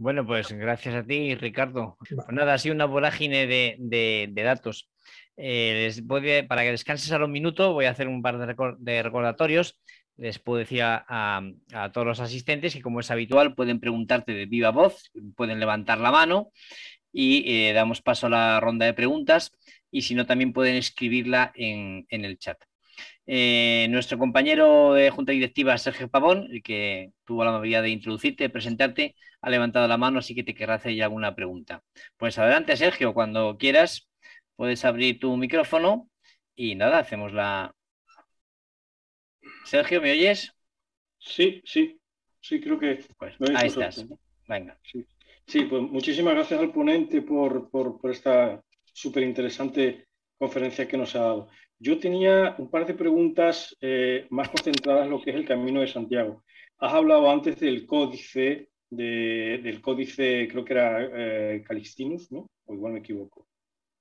Bueno, pues gracias a ti, Ricardo. Va. Pues nada, ha sido una vorágine de datos. Para que descanses a un minuto, voy a hacer un par de recordatorios. Les puedo decir a todos los asistentes que, como es habitual, pueden preguntarte de viva voz, pueden levantar la mano y damos paso a la ronda de preguntas. Y si no, también pueden escribirla en el chat. Nuestro compañero de Junta Directiva, Sergio Pavón, el que tuvo la amabilidad de introducirte, de presentarte, ha levantado la mano, así que te querrá hacer ya alguna pregunta. Pues adelante, Sergio, cuando quieras, puedes abrir tu micrófono y nada, hacemos la... Sergio, ¿me oyes? Sí, sí, sí, creo que Pues me oís ahí vosotros, estás. ¿no? Venga. Sí, sí, pues muchísimas gracias al ponente por esta súper interesante conferencia que nos ha dado. Yo tenía un par de preguntas más concentradas en lo que es el Camino de Santiago. Has hablado antes del códice, del códice, creo que era Calixtinus, ¿no? O igual me equivoco,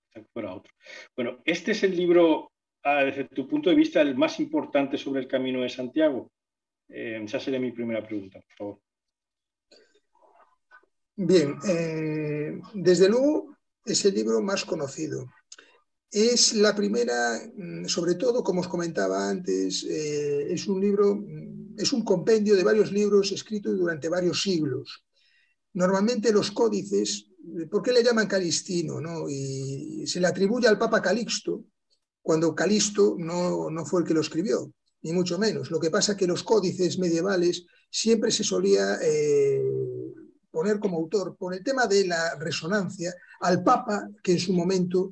quizá fuera otro. Bueno, este es el libro, desde tu punto de vista, el más importante sobre el Camino de Santiago. Esa sería mi primera pregunta, por favor. Bien, desde luego es el libro más conocido. Es la primera, sobre todo, como os comentaba antes, es un libro, es un compendio de varios libros escritos durante varios siglos. Normalmente los códices, ¿por qué le llaman Calixtino, no? Y se le atribuye al Papa Calixto, cuando Calixto no fue el que lo escribió, ni mucho menos. Lo que pasa es que los códices medievales siempre se solía poner como autor, por el tema de la resonancia, al Papa que en su momento,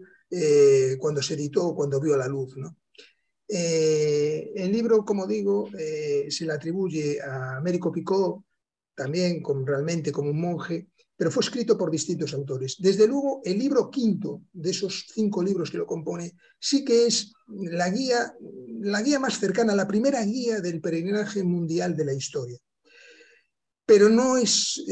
cuando se editó, cuando vio la luz, ¿no? El libro, como digo, se le atribuye a Américo Picot, también realmente como un monje, pero fue escrito por distintos autores. Desde luego, el libro quinto de esos 5 libros que lo compone sí que es la guía más cercana, la primera guía del peregrinaje mundial de la historia. Pero no es,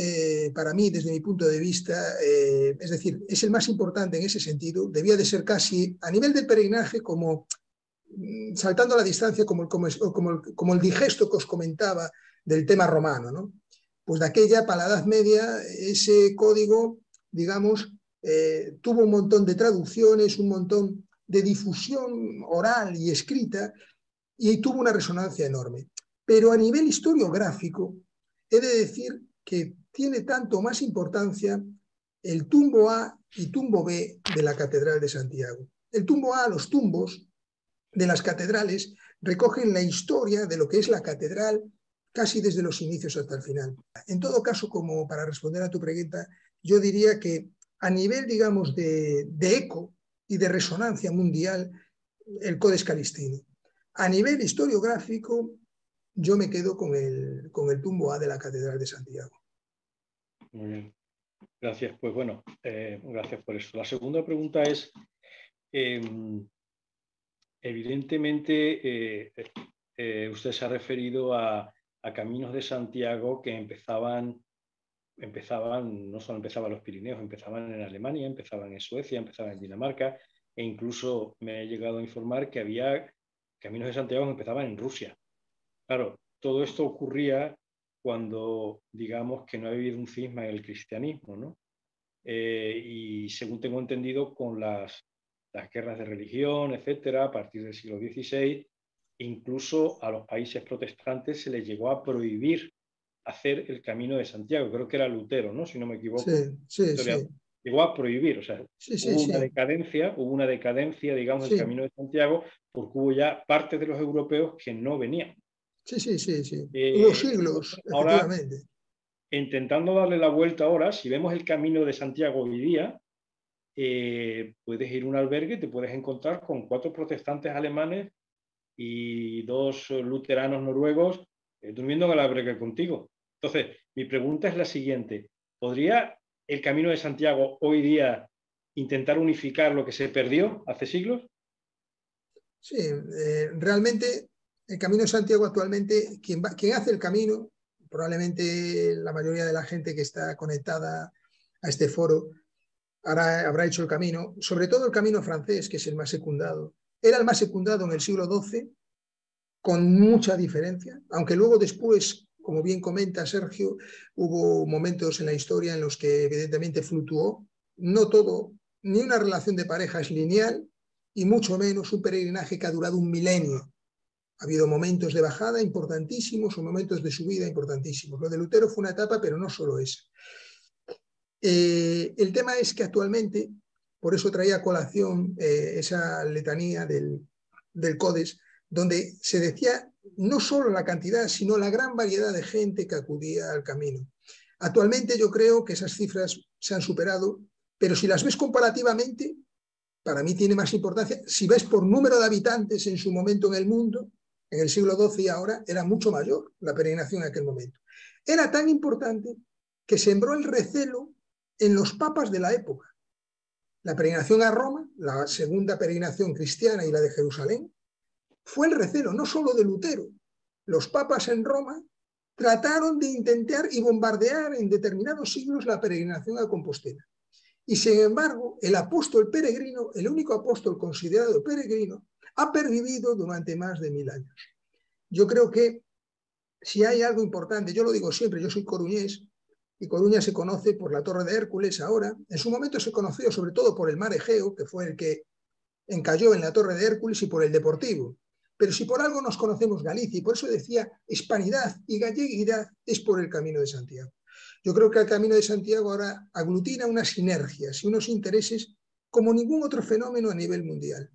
para mí, desde mi punto de vista, es decir, es el más importante en ese sentido, debía de ser casi, a nivel del peregrinaje, como saltando a la distancia, como el digesto que os comentaba del tema romano, ¿no? Pues de aquella, para la Edad Media, ese código, digamos, tuvo un montón de traducciones, un montón de difusión oral y escrita, y tuvo una resonancia enorme. Pero a nivel historiográfico, he de decir que tiene tanto más importancia el tumbo A y tumbo B de la Catedral de Santiago. El tumbo A, los tumbos de las catedrales, recogen la historia de lo que es la catedral casi desde los inicios hasta el final. En todo caso, como para responder a tu pregunta, yo diría que a nivel, digamos, de eco y de resonancia mundial, el Codex Calixtino. A nivel historiográfico, yo me quedo con el tumbo A de la Catedral de Santiago. Muy bien, gracias. Pues bueno, gracias por eso. La segunda pregunta es, evidentemente, usted se ha referido a caminos de Santiago que empezaban, no solo empezaban los Pirineos, empezaban en Alemania, empezaban en Suecia, empezaban en Dinamarca, e incluso me he llegado a informar que había caminos de Santiago que empezaban en Rusia. Claro, todo esto ocurría cuando, digamos, que no ha habido un cisma en el cristianismo, ¿no? Y según tengo entendido, con las guerras de religión, etcétera, a partir del siglo XVI, incluso a los países protestantes se les llegó a prohibir hacer el Camino de Santiago. Creo que era Lutero, ¿no? Si no me equivoco. Sí. Llegó a prohibir, o sea, Sí. hubo una decadencia, digamos, del Camino de Santiago, porque hubo ya parte de los europeos que no venían. Sí. Hubo siglos, Ahora, efectivamente. intentando darle la vuelta ahora, si vemos el Camino de Santiago hoy día, puedes ir a un albergue y te puedes encontrar con 4 protestantes alemanes y 2 luteranos noruegos durmiendo en el albergue contigo. Entonces, mi pregunta es la siguiente. ¿Podría el Camino de Santiago hoy día intentar unificar lo que se perdió hace siglos? Sí, realmente el Camino de Santiago actualmente, quien hace el camino, probablemente la mayoría de la gente que está conectada a este foro habrá hecho el camino, sobre todo el camino francés, que es el más secundado. Era el más secundado en el siglo XII, con mucha diferencia, aunque luego después, como bien comenta Sergio, hubo momentos en la historia en los que evidentemente fluctuó. No todo, ni una relación de pareja es lineal, y mucho menos un peregrinaje que ha durado un milenio. Ha habido momentos de bajada importantísimos o momentos de subida importantísimos. Lo de Lutero fue una etapa, pero no solo esa. El tema es que actualmente, por eso traía a colación esa letanía del Codes, donde se decía no solo la cantidad, sino la gran variedad de gente que acudía al camino. Actualmente yo creo que esas cifras se han superado, pero si las ves comparativamente, para mí tiene más importancia. Si ves por número de habitantes en su momento en el mundo, en el siglo XII y ahora, era mucho mayor la peregrinación en aquel momento. Era tan importante que sembró el recelo en los papas de la época. La peregrinación a Roma, la segunda peregrinación cristiana y la de Jerusalén, fue el recelo no solo de Lutero. Los papas en Roma trataron de intentar y bombardear en determinados siglos la peregrinación a Compostela. Y sin embargo, el apóstol peregrino, el único apóstol considerado peregrino, ha pervivido durante más de 1000 años. Yo creo que si hay algo importante, yo lo digo siempre, yo soy coruñés, y Coruña se conoce por la Torre de Hércules ahora. En su momento se conoció sobre todo por el mar Egeo, que fue el que encalló en la Torre de Hércules, y por el Deportivo. Pero si por algo nos conocemos Galicia, y por eso decía hispanidad y galleguidad, es por el Camino de Santiago. Yo creo que el Camino de Santiago ahora aglutina unas sinergias y unos intereses como ningún otro fenómeno a nivel mundial.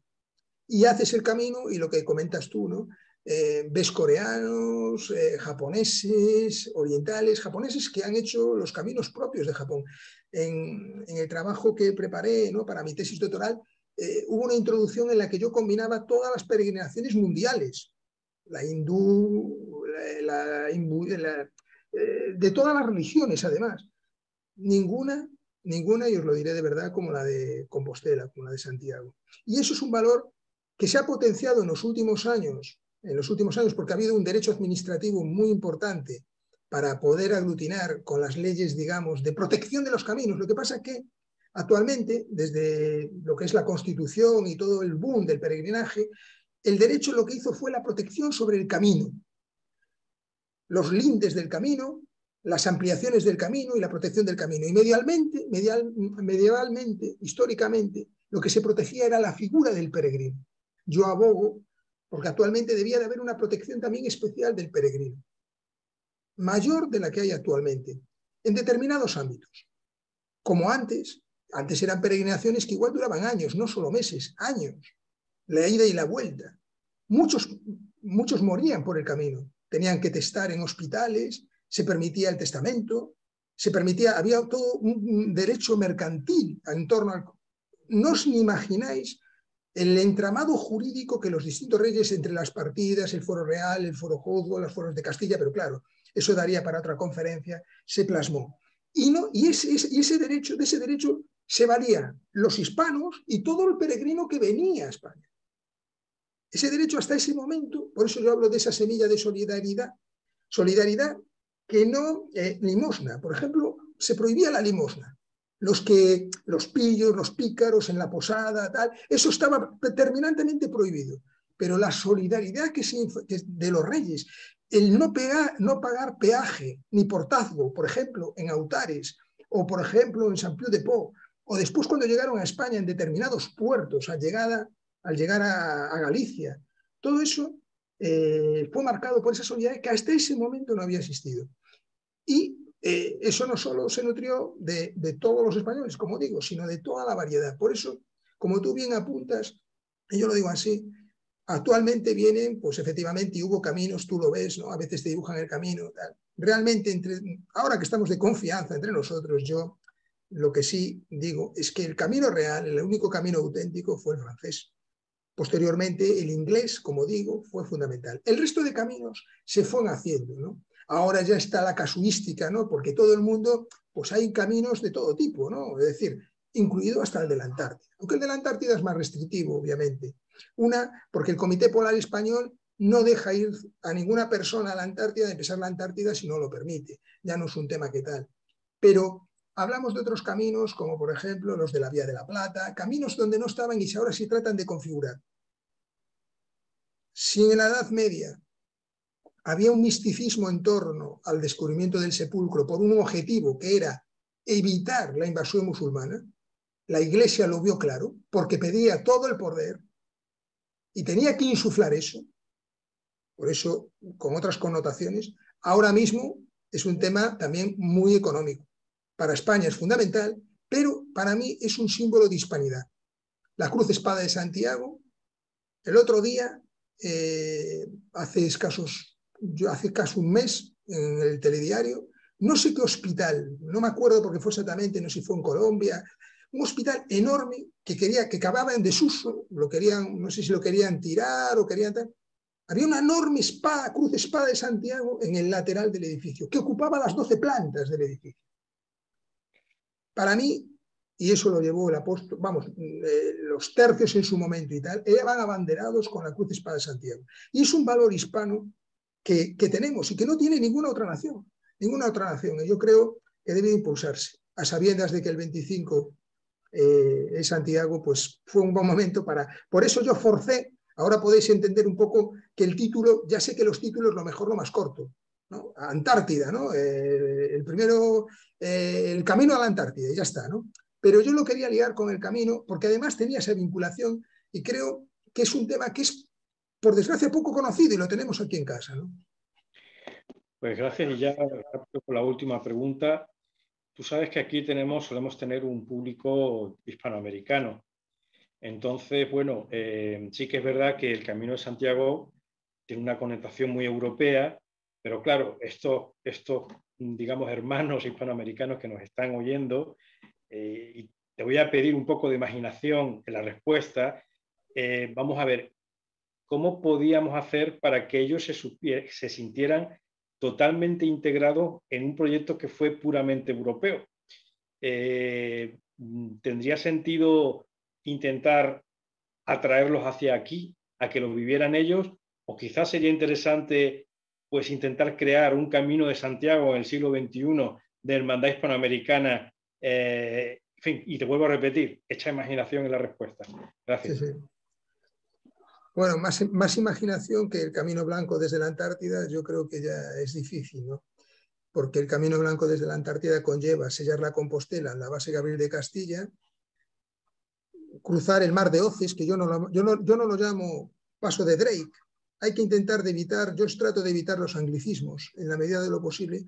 Y haces el camino y lo que comentas tú, ¿no? Ves coreanos, japoneses, orientales, japoneses que han hecho los caminos propios de Japón. En el trabajo que preparé, ¿no?, para mi tesis doctoral, hubo una introducción en la que yo combinaba todas las peregrinaciones mundiales, la hindú, de todas las religiones además. Ninguna, y os lo diré de verdad, como la de Compostela, como la de Santiago. Y eso es un valor que se ha potenciado en los últimos años, porque ha habido un derecho administrativo muy importante para poder aglutinar con las leyes, digamos, de protección de los caminos. Lo que pasa es que actualmente, desde lo que es la Constitución y todo el boom del peregrinaje, el derecho lo que hizo fue la protección sobre el camino, los lindes del camino, las ampliaciones del camino y la protección del camino. Y medievalmente, históricamente, lo que se protegía era la figura del peregrino. Yo abogo porque actualmente debía de haber una protección también especial del peregrino, mayor de la que hay actualmente, en determinados ámbitos. Como antes eran peregrinaciones que igual duraban años, no solo meses, años, la ida y la vuelta. Muchos morían por el camino, tenían que testar en hospitales, se permitía el testamento, había todo un derecho mercantil en torno al... No os ni imagináis el entramado jurídico que los distintos reyes, entre las partidas, el foro real, el foro juzgo, los foros de Castilla, pero claro, eso daría para otra conferencia, se plasmó. De ese derecho se valían los hispanos y todo el peregrino que venía a España. Ese derecho hasta ese momento, por eso yo hablo de esa semilla de solidaridad que no, limosna, por ejemplo, se prohibía la limosna. Los pillos, los pícaros en la posada, tal, eso estaba terminantemente prohibido. Pero la solidaridad de los reyes, el no pagar peaje ni portazgo, por ejemplo, en Autares, o por ejemplo en Sant-Piu-de-Port, o después cuando llegaron a España en determinados puertos, al llegar a Galicia, todo eso fue marcado por esa solidaridad que hasta ese momento no había existido. Y eso no solo se nutrió de todos los españoles, como digo, sino de toda la variedad. Por eso, como tú bien apuntas, y yo lo digo así, actualmente vienen, pues efectivamente, y hubo caminos, tú lo ves, ¿no? A veces te dibujan el camino. Tal. Realmente, ahora que estamos de confianza entre nosotros, yo lo que sí digo es que el camino real, el único camino auténtico, fue el francés. Posteriormente, el inglés, como digo, fue fundamental. El resto de caminos se fueron haciendo, ¿no? Ahora ya está la casuística, ¿no? Porque todo el mundo, pues hay caminos de todo tipo, ¿no? Es decir, incluido hasta el de la Antártida. Aunque el de la Antártida es más restrictivo, obviamente. Porque el Comité Polar Español no deja ir a ninguna persona a la Antártida de pisar la Antártida si no lo permite. Ya no es un tema que tal. Pero hablamos de otros caminos, como por ejemplo los de la Vía de la Plata, caminos donde no estaban y ahora sí tratan de configurar. Si en la Edad Media había un misticismo en torno al descubrimiento del sepulcro por un objetivo que era evitar la invasión musulmana, la Iglesia lo vio claro, porque pedía todo el poder y tenía que insuflar eso. Por eso, con otras connotaciones, ahora mismo es un tema también muy económico. Para España es fundamental, pero para mí es un símbolo de hispanidad. La Cruz Espada de Santiago, el otro día, hace casi un mes, en el telediario, no sé qué hospital, no me acuerdo porque fue exactamente, no sé si fue en Colombia, un hospital enorme que acababa en desuso, lo querían, no sé si lo querían tirar o querían tal. Había una enorme cruz espada de Santiago en el lateral del edificio, que ocupaba las 12 plantas del edificio. Para mí, y eso lo llevó el apóstol, los tercios en su momento y tal, van abanderados con la cruz espada de Santiago. Y es un valor hispano que tenemos y que no tiene ninguna otra nación. Ninguna otra nación. Y yo creo que debe impulsarse, a sabiendas de que el 25 en Santiago, pues fue un buen momento para... Por eso yo forcé. Ahora podéis entender un poco que el título, ya sé que los títulos lo mejor lo más corto, ¿no? Antártida, ¿no? El primero, el camino a la Antártida, y ya está, ¿no? Pero yo lo quería liar con el camino, porque además tenía esa vinculación y creo que es un tema que es, por desgracia, poco conocido y lo tenemos aquí en casa, ¿no? Pues gracias, y ya por la última pregunta. Tú sabes que aquí solemos tener un público hispanoamericano. Entonces, bueno, sí que es verdad que el Camino de Santiago tiene una connotación muy europea, pero claro, estos digamos, hermanos hispanoamericanos que nos están oyendo, y te voy a pedir un poco de imaginación en la respuesta. Vamos a ver, ¿cómo podíamos hacer para que ellos se sintieran totalmente integrados en un proyecto que fue puramente europeo? ¿Tendría sentido intentar atraerlos hacia aquí, a que lo vivieran ellos? O quizás sería interesante pues intentar crear un camino de Santiago en el siglo XXI de hermandad hispanoamericana. En fin, y te vuelvo a repetir, echa imaginación en la respuesta. Gracias. Sí, sí. Bueno, más imaginación que el Camino Blanco desde la Antártida, yo creo que ya es difícil, ¿no? Porque el Camino Blanco desde la Antártida conlleva sellar la Compostela en la base Gabriel de Castilla, cruzar el mar de Oces, que yo no lo llamo paso de Drake. Hay que intentar yo trato de evitar los anglicismos en la medida de lo posible,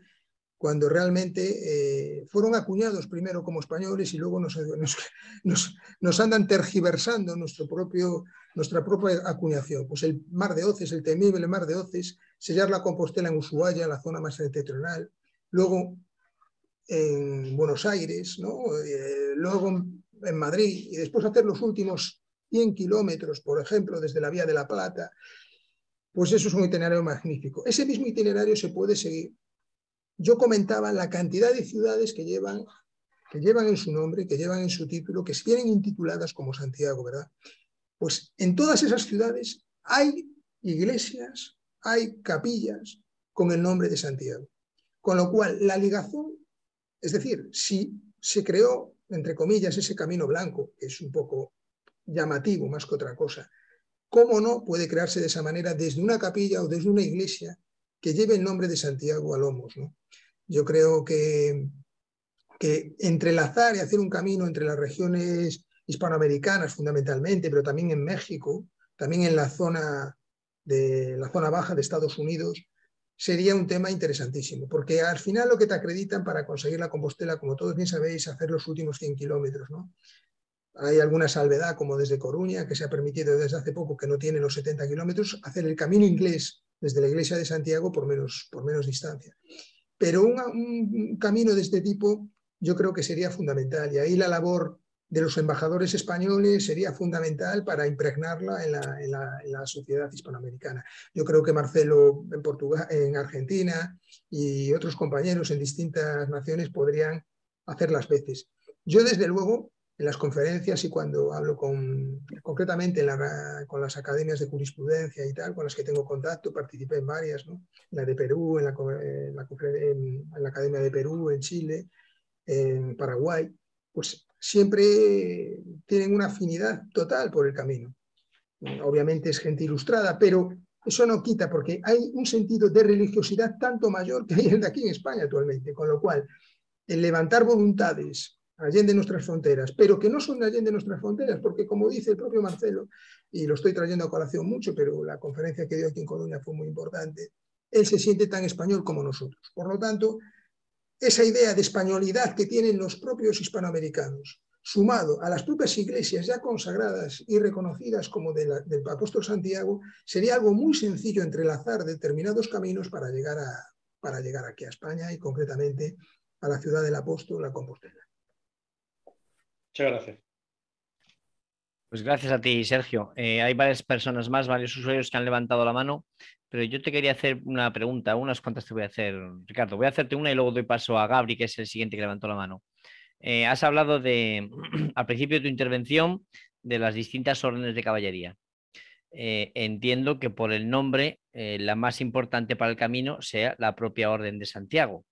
cuando realmente fueron acuñados primero como españoles y luego nos andan tergiversando nuestra propia acuñación. Pues el mar de Oces, el temible mar de Oces, sellar la Compostela en Ushuaia, la zona más septentrional, luego en Buenos Aires, ¿no? Luego en Madrid, y después hacer los últimos 100 kilómetros, por ejemplo, desde la Vía de la Plata. Pues eso es un itinerario magnífico. Ese mismo itinerario se puede seguir. Yo comentaba la cantidad de ciudades que llevan en su nombre, que llevan en su título, que vienen intituladas como Santiago, ¿verdad? Pues en todas esas ciudades hay iglesias, hay capillas con el nombre de Santiago. Con lo cual, la ligación, es decir, si se creó, entre comillas, ese camino blanco, que es un poco llamativo más que otra cosa, ¿cómo no puede crearse de esa manera desde una capilla o desde una iglesia que lleve el nombre de Santiago a lomos, ¿no? Yo creo que entrelazar y hacer un camino entre las regiones hispanoamericanas fundamentalmente, pero también en México, también en la zona baja de Estados Unidos, sería un tema interesantísimo, porque al final lo que te acreditan para conseguir la Compostela, como todos bien sabéis, hacer los últimos 100 kilómetros, ¿no? Hay alguna salvedad, como desde Coruña, que se ha permitido desde hace poco, que no tiene los 70 kilómetros, hacer el camino inglés desde la iglesia de Santiago por menos distancia. Pero un camino de este tipo yo creo que sería fundamental, y ahí la labor de los embajadores españoles sería fundamental para impregnarla en la sociedad hispanoamericana. Yo creo que Marcelo en Portugal, en Argentina, y otros compañeros en distintas naciones podrían hacer las veces. Yo, desde luego, en las conferencias y cuando hablo concretamente con las academias de jurisprudencia y tal, con las que tengo contacto, participé en varias, ¿no? La de Perú, en la Academia de Perú, en Chile, en Paraguay, pues siempre tienen una afinidad total por el camino. Obviamente es gente ilustrada, pero Eso no quita, porque hay un sentido de religiosidad tanto mayor que hay el de aquí en España actualmente, con lo cual el levantar voluntades allende nuestras fronteras, pero que no son de allende nuestras fronteras, porque como dice el propio Marcelo, y lo estoy trayendo a colación mucho, pero la conferencia que dio aquí en Coruña fue muy importante, él se siente tan español como nosotros. Por lo tanto, esa idea de españolidad que tienen los propios hispanoamericanos, sumado a las propias iglesias ya consagradas y reconocidas como del apóstol Santiago, sería algo muy sencillo entrelazar determinados caminos para llegar aquí a España y concretamente a la ciudad del apóstol, la Compostela. Muchas gracias. Pues gracias a ti, Sergio. Hay varias personas más, varios usuarios que han levantado la mano, pero yo te quería hacer una pregunta, unas cuantas te voy a hacer, Ricardo. Voy a hacerte una y luego doy paso a Gabri, que es el siguiente que levantó la mano. Has hablado al principio de tu intervención de las distintas órdenes de caballería. Entiendo que por el nombre, la más importante para el camino sea la propia Orden de Santiago.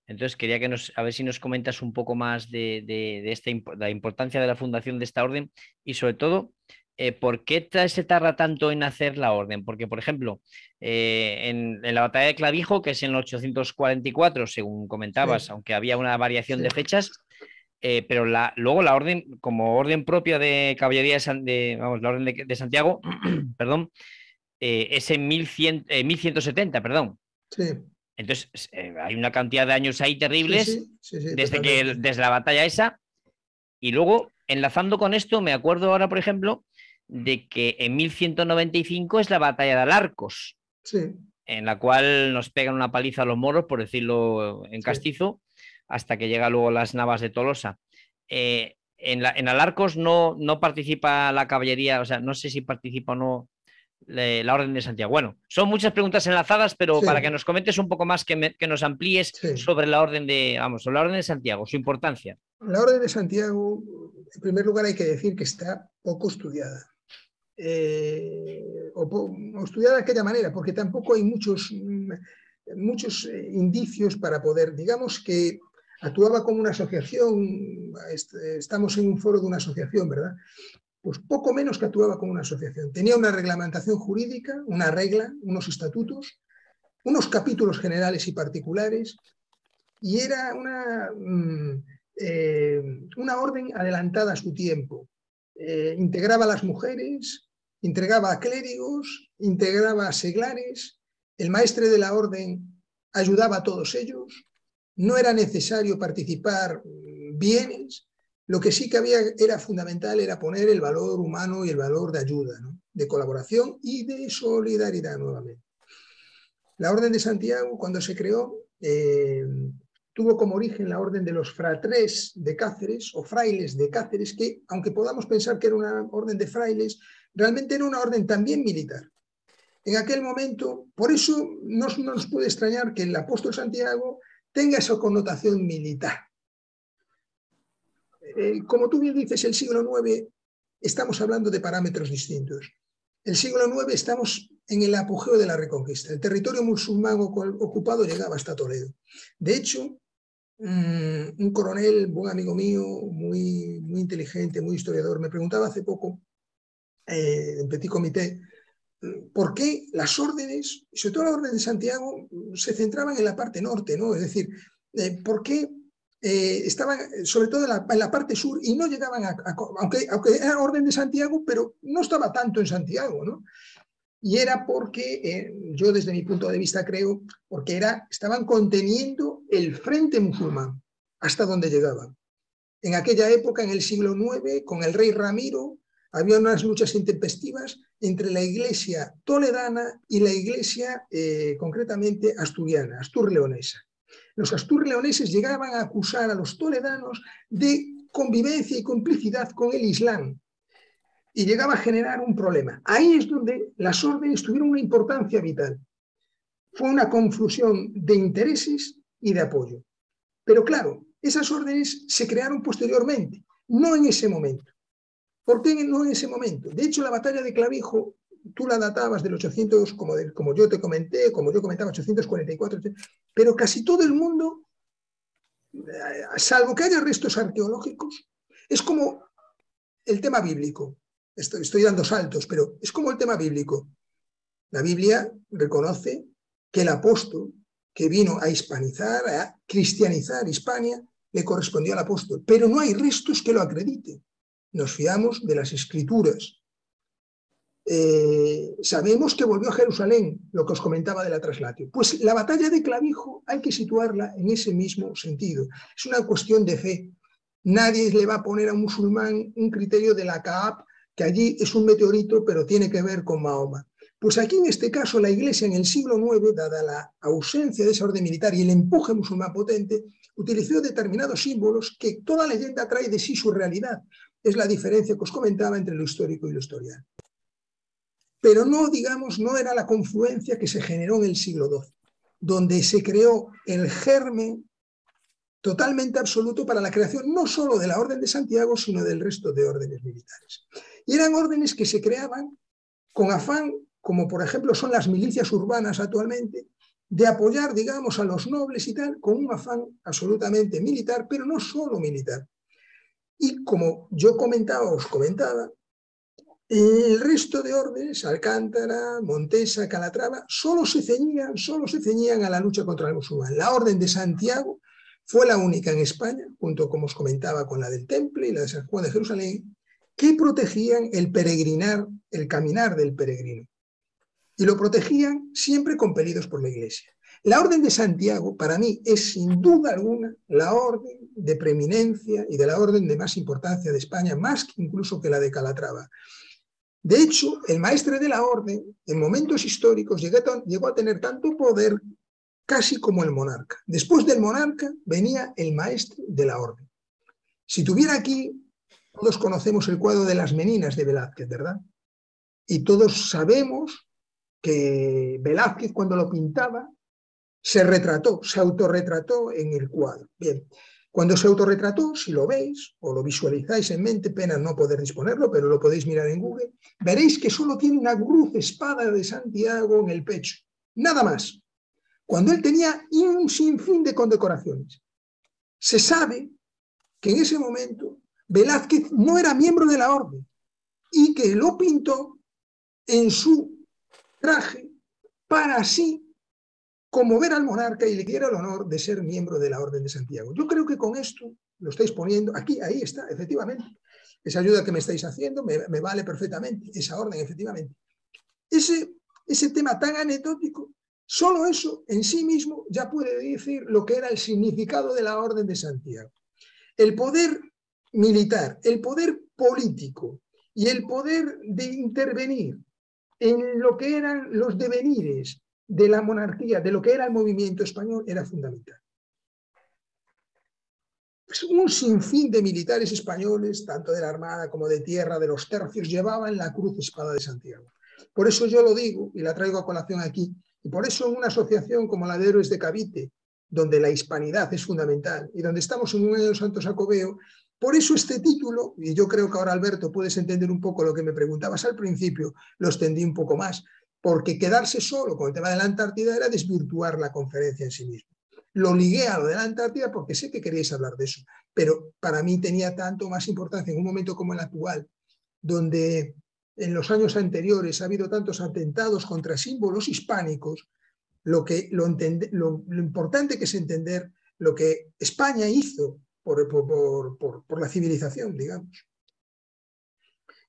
Entonces quería a ver si nos comentas un poco más de la importancia de la fundación de esta orden y sobre todo, ¿por qué se tarda tanto en hacer la orden? Porque, por ejemplo, en la batalla de Clavijo, que es en el 844, según comentabas, sí, aunque había una variación de fechas, pero luego la orden, como orden propia de caballería la orden de Santiago, perdón, es en 1170, perdón. Sí. Entonces, hay una cantidad de años ahí terribles desde la batalla esa. Y luego, enlazando con esto, me acuerdo ahora, por ejemplo, de que en 1195 es la batalla de Alarcos, en la cual nos pegan una paliza a los moros, por decirlo en castizo, hasta que llega luego las navas de Tolosa. En Alarcos no participa la caballería, o sea, no sé si participa o no la Orden de Santiago. Bueno, son muchas preguntas enlazadas, pero para que nos comentes un poco más, que nos amplíes sobre la Orden sobre la Orden de Santiago, su importancia. La Orden de Santiago, en primer lugar, hay que decir que está poco estudiada. O estudiada de aquella manera, porque tampoco hay muchos indicios para poder, digamos que actuaba como una asociación, estamos en un foro de una asociación, ¿verdad? Pues poco menos que actuaba como una asociación. Tenía una reglamentación jurídica, una regla, unos estatutos, unos capítulos generales y particulares, y era una orden adelantada a su tiempo. Integraba a las mujeres, integraba a clérigos, integraba a seglares, el maestre de la orden ayudaba a todos ellos, no era necesario participar bienes. Lo que sí que era fundamental era poner el valor humano y el valor de ayuda, ¿no? De colaboración y de solidaridad nuevamente. La Orden de Santiago, cuando se creó, tuvo como origen la Orden de los Fratres de Cáceres o Frailes de Cáceres, que aunque podamos pensar que era una orden de frailes, realmente era una orden también militar. En aquel momento, por eso no nos puede extrañar que el apóstol Santiago tenga esa connotación militar. Como tú bien dices, el siglo IX estamos hablando de parámetros distintos. El siglo IX estamos en el apogeo de la Reconquista. El territorio musulmán ocupado llegaba hasta Toledo. De hecho, un coronel, buen amigo mío, muy inteligente, muy historiador, me preguntaba hace poco, en Petit Comité, por qué las órdenes, sobre todo la Orden de Santiago, se centraban en la parte norte, ¿no? Es decir, ¿por qué estaban sobre todo en la parte sur y no llegaban aunque era Orden de Santiago, pero no estaba tanto en Santiago, ¿no? Y era porque, yo desde mi punto de vista creo, porque estaban conteniendo el frente musulmán hasta donde llegaban. En aquella época, en el siglo IX, con el rey Ramiro, había unas luchas intempestivas entre la iglesia toledana y la iglesia concretamente asturiana, astur-leonesa. Los astur-leoneses llegaban a acusar a los toledanos de convivencia y complicidad con el Islam y llegaba a generar un problema. Ahí es donde las órdenes tuvieron una importancia vital. Fue una confusión de intereses y de apoyo. Pero claro, esas órdenes se crearon posteriormente, no en ese momento. ¿Por qué no en ese momento? De hecho, la batalla de Clavijo, tú la databas del 800, como yo te comenté, como yo comentaba, 844, pero casi todo el mundo, salvo que haya restos arqueológicos, es como el tema bíblico. Estoy dando saltos, pero es como el tema bíblico. La Biblia reconoce que el apóstol que vino a hispanizar, a cristianizar Hispania, le correspondió al apóstol, pero no hay restos que lo acrediten. Nos fiamos de las escrituras. Sabemos que volvió a Jerusalén, lo que os comentaba de la traslatio. Pues la batalla de Clavijo hay que situarla en ese mismo sentido. Es una cuestión de fe. Nadie le va a poner a un musulmán un criterio de la Kaab, que allí es un meteorito, pero tiene que ver con Mahoma. Pues aquí en este caso la Iglesia en el siglo IX, dada la ausencia de esa orden militar y el empuje musulmán potente, utilizó determinados símbolos que toda leyenda trae de sí su realidad. Es la diferencia que os comentaba entre lo histórico y lo historial. Pero no, digamos, no era la confluencia que se generó en el siglo XII, donde se creó el germen totalmente absoluto para la creación no solo de la Orden de Santiago, sino del resto de órdenes militares. Y eran órdenes que se creaban con afán, como por ejemplo son las milicias urbanas actualmente, de apoyar, digamos, a los nobles y tal, con un afán absolutamente militar, pero no solo militar. Y como yo os comentaba, el resto de órdenes, Alcántara, Montesa, Calatrava, solo se ceñían a la lucha contra el musulmán. La Orden de Santiago fue la única en España, junto, como os comentaba, con la del Temple y la de San Juan de Jerusalén, que protegían el peregrinar, el caminar del peregrino. Y lo protegían siempre compelidos por la Iglesia. La Orden de Santiago, para mí, es sin duda alguna la orden de preeminencia y de la orden de más importancia de España, más que incluso que la de Calatrava. De hecho, el maestre de la orden, en momentos históricos, llegó a tener tanto poder casi como el monarca. Después del monarca venía el maestre de la orden. Si tuviera aquí, todos conocemos el cuadro de las Meninas de Velázquez, ¿verdad? Y todos sabemos que Velázquez, cuando lo pintaba, se autorretrató en el cuadro. Bien, cuando se autorretrató, si lo veis o lo visualizáis en mente, pena no poder disponerlo, pero lo podéis mirar en Google, veréis que solo tiene una cruz espada de Santiago en el pecho, nada más, cuando él tenía un sinfín de condecoraciones. Se sabe que en ese momento Velázquez no era miembro de la orden y que lo pintó en su traje para así conmover al monarca y le diera el honor de ser miembro de la Orden de Santiago. Yo creo que con esto lo estáis poniendo, aquí, ahí está, efectivamente. Esa ayuda que me estáis haciendo me vale perfectamente, esa orden, efectivamente. Ese tema tan anecdótico, solo eso en sí mismo ya puede decir lo que era el significado de la Orden de Santiago. El poder militar, el poder político y el poder de intervenir en lo que eran los devenires de la monarquía, de lo que era el movimiento español, era fundamental. Pues un sinfín de militares españoles, tanto de la Armada como de tierra, de los tercios, llevaban la cruz espada de Santiago. Por eso yo lo digo y la traigo a colación aquí, y por eso en una asociación como la de Héroes de Cavite, donde la hispanidad es fundamental y donde estamos en un año de Santo Jacobeo, por eso este título, y yo creo que ahora Alberto puedes entender un poco lo que me preguntabas al principio, lo extendí un poco más, porque quedarse solo con el tema de la Antártida era desvirtuar la conferencia en sí misma. Lo ligué a lo de la Antártida porque sé que queríais hablar de eso, pero para mí tenía tanto más importancia en un momento como el actual, donde en los años anteriores ha habido tantos atentados contra símbolos hispánicos, lo importante que es entender lo que España hizo por la civilización, digamos.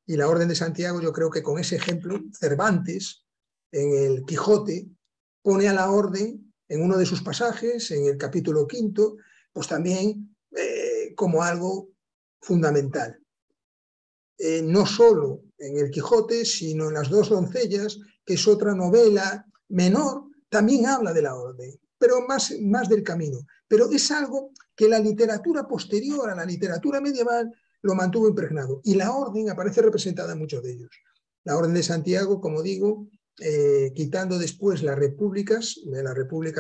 Y la Orden de Santiago, yo creo que con ese ejemplo, Cervantes, en el Quijote, pone a la orden en uno de sus pasajes, en el capítulo 5, pues también como algo fundamental. No solo en el Quijote, sino en Las dos doncellas, que es otra novela menor, también habla de la orden, pero más del camino. Pero es algo que la literatura posterior a la literatura medieval lo mantuvo impregnado. Y la orden aparece representada en muchos de ellos. La Orden de Santiago, como digo, quitando después las repúblicas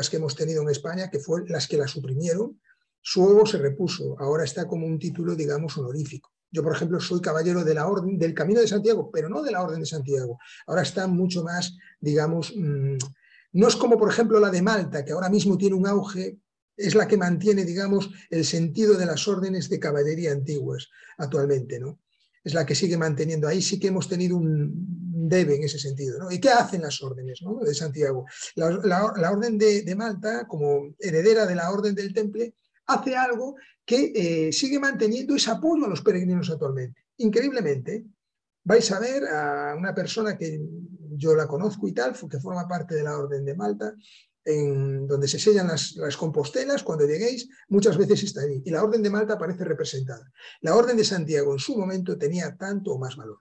que hemos tenido en España, que fueron las que la suprimieron, su ego se repuso. Ahora está como un título, digamos, honorífico. Yo, por ejemplo, soy caballero de la Orden del Camino de Santiago, pero no de la Orden de Santiago. Ahora está mucho más, digamos, no es como, por ejemplo, la de Malta, que ahora mismo tiene un auge, es la que mantiene, digamos, el sentido de las órdenes de caballería antiguas actualmente, ¿no? es la que sigue manteniendo. Ahí sí que hemos tenido un debe en ese sentido, ¿no? ¿Y qué hacen las órdenes, ¿no?, de Santiago? La Orden de Malta, como heredera de la Orden del Temple, hace algo que sigue manteniendo ese apoyo a los peregrinos actualmente. Increíblemente, vais a ver a una persona que yo la conozco y tal, que forma parte de la Orden de Malta, donde se sellan las compostelas, cuando lleguéis, muchas veces está ahí. Y la Orden de Malta aparece representada. La Orden de Santiago en su momento tenía tanto o más valor.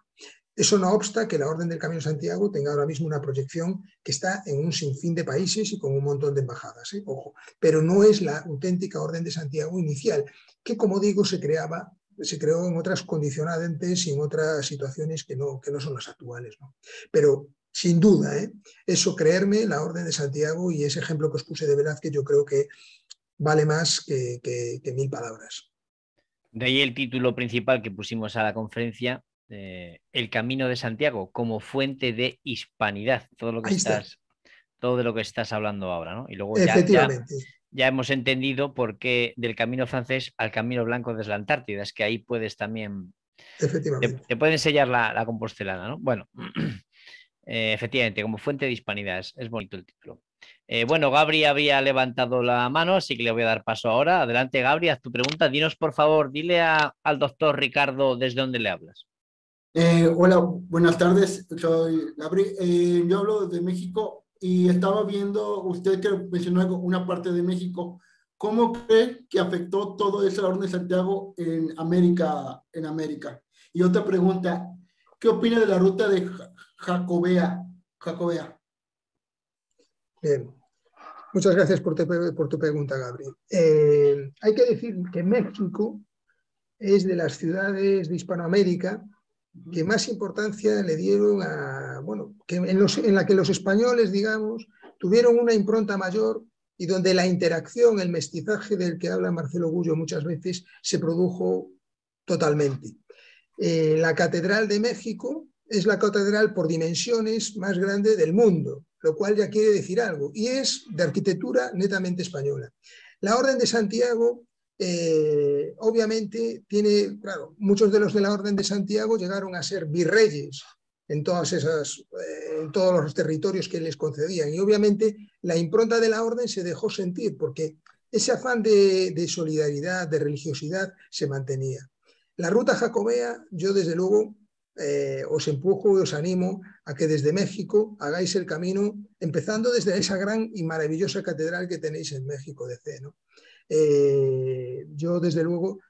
Eso no obsta que la Orden del Camino de Santiago tenga ahora mismo una proyección que está en un sinfín de países y con un montón de embajadas, ojo, pero no es la auténtica Orden de Santiago inicial, que, como digo, se creó en otras condicionantes y en otras situaciones que no son las actuales, ¿no? Pero sin duda, eso, creerme, la Orden de Santiago y ese ejemplo que os puse de Velázquez, yo creo que vale más que 1000 palabras. De ahí el título principal que pusimos a la conferencia, El Camino de Santiago como fuente de hispanidad, todo de lo que estás hablando ahora, ¿no? Y luego ya hemos entendido por qué del camino francés al camino blanco desde la Antártida, es que ahí puedes también... Efectivamente. Te pueden sellar la compostelana, ¿no? Bueno, efectivamente, como fuente de hispanidad, es bonito el título. Bueno, Gabri había levantado la mano, así que le voy a dar paso ahora. Adelante, Gabri, haz tu pregunta. Dinos, por favor, dile al doctor Ricardo desde dónde le hablas. Hola, buenas tardes, soy Gabri. Yo hablo de México y estaba viendo, usted que mencionó una parte de México, ¿cómo cree que afectó todo esa Orden de Santiago en América? Y otra pregunta, ¿qué opina de la ruta de Jacobea? Bien, muchas gracias por tu pregunta, Gabriel. Hay que decir que México es de las ciudades de Hispanoamérica que más importancia le dieron en la que los españoles, digamos, tuvieron una impronta mayor y donde la interacción, el mestizaje del que habla Marcelo Gullo muchas veces se produjo totalmente. La Catedral de México es la catedral por dimensiones más grande del mundo, lo cual ya quiere decir algo, y es de arquitectura netamente española. La Orden de Santiago, obviamente, muchos de los de la Orden de Santiago llegaron a ser virreyes en todos los territorios que les concedían, y obviamente la impronta de la Orden se dejó sentir, porque ese afán de solidaridad, de religiosidad, se mantenía. La ruta jacobea, yo desde luego os empujo y os animo a que desde México hagáis el camino, empezando desde esa gran y maravillosa catedral que tenéis en México de C, ¿no? Yo desde luego,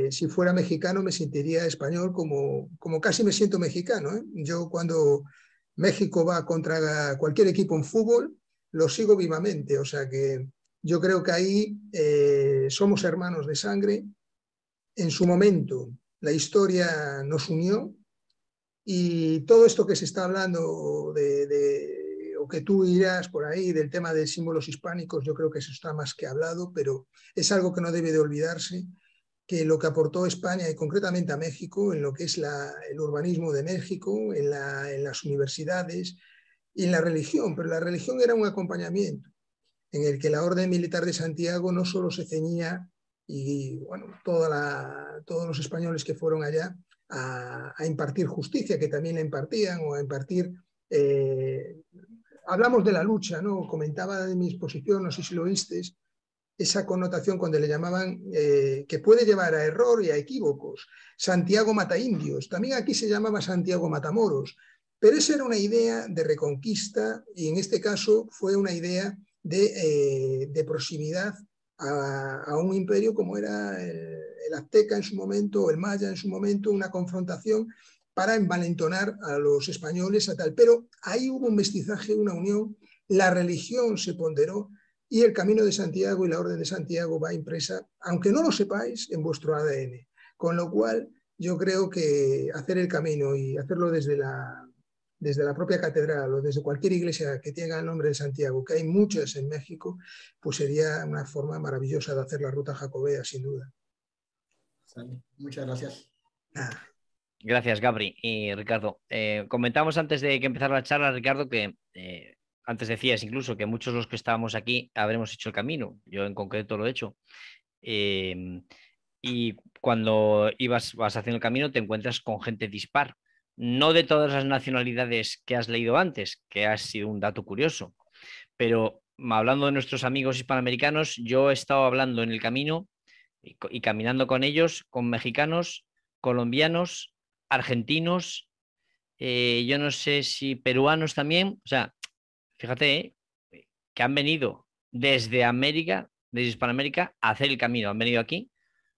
si fuera mexicano, me sentiría español como casi me siento mexicano, ¿eh? Yo, cuando México va contra cualquier equipo en fútbol, lo sigo vivamente, o sea que yo creo que ahí somos hermanos de sangre. En su momento la historia nos unió, y todo esto que se está hablando o que tú irás por ahí del tema de símbolos hispánicos, yo creo que eso está más que hablado, pero es algo que no debe de olvidarse, que lo que aportó España y concretamente a México en lo que es el urbanismo de México, en las universidades y en la religión, pero la religión era un acompañamiento en el que la Orden Militar de Santiago no solo se ceñía, y bueno, todos los españoles que fueron allá a impartir justicia, que también la impartían, o a impartir... hablamos de la lucha, ¿no? Comentaba de mi exposición, no sé si lo oísteis, esa connotación cuando le llamaban, que puede llevar a error y a equívocos. Santiago mata indios, también aquí se llamaba Santiago matamoros, pero esa era una idea de reconquista, y en este caso fue una idea de proximidad a un imperio como era el azteca en su momento, o el maya en su momento, una confrontación para envalentonar a los españoles a tal. Pero ahí hubo un mestizaje, una unión, la religión se ponderó, y el Camino de Santiago y la Orden de Santiago va impresa, aunque no lo sepáis, en vuestro ADN. Con lo cual, yo creo que hacer el camino y hacerlo desde la propia catedral o desde cualquier iglesia que tenga el nombre de Santiago, que hay muchas en México, pues sería una forma maravillosa de hacer la ruta jacobea, sin duda. Muchas gracias. Gracias, Gabri y Ricardo. Comentamos antes de que empezara la charla, Ricardo, que antes decías incluso que muchos de los que estábamos aquí habremos hecho el camino. Yo en concreto lo he hecho. Y cuando vas haciendo el camino te encuentras con gente dispar. No de todas las nacionalidades que has leído antes, que ha sido un dato curioso, pero hablando de nuestros amigos hispanoamericanos, yo he estado hablando en el camino y caminando con ellos, con mexicanos, colombianos, argentinos, yo no sé si peruanos también, o sea, fíjate, que han venido desde América, desde Hispanoamérica, a hacer el camino, han venido aquí,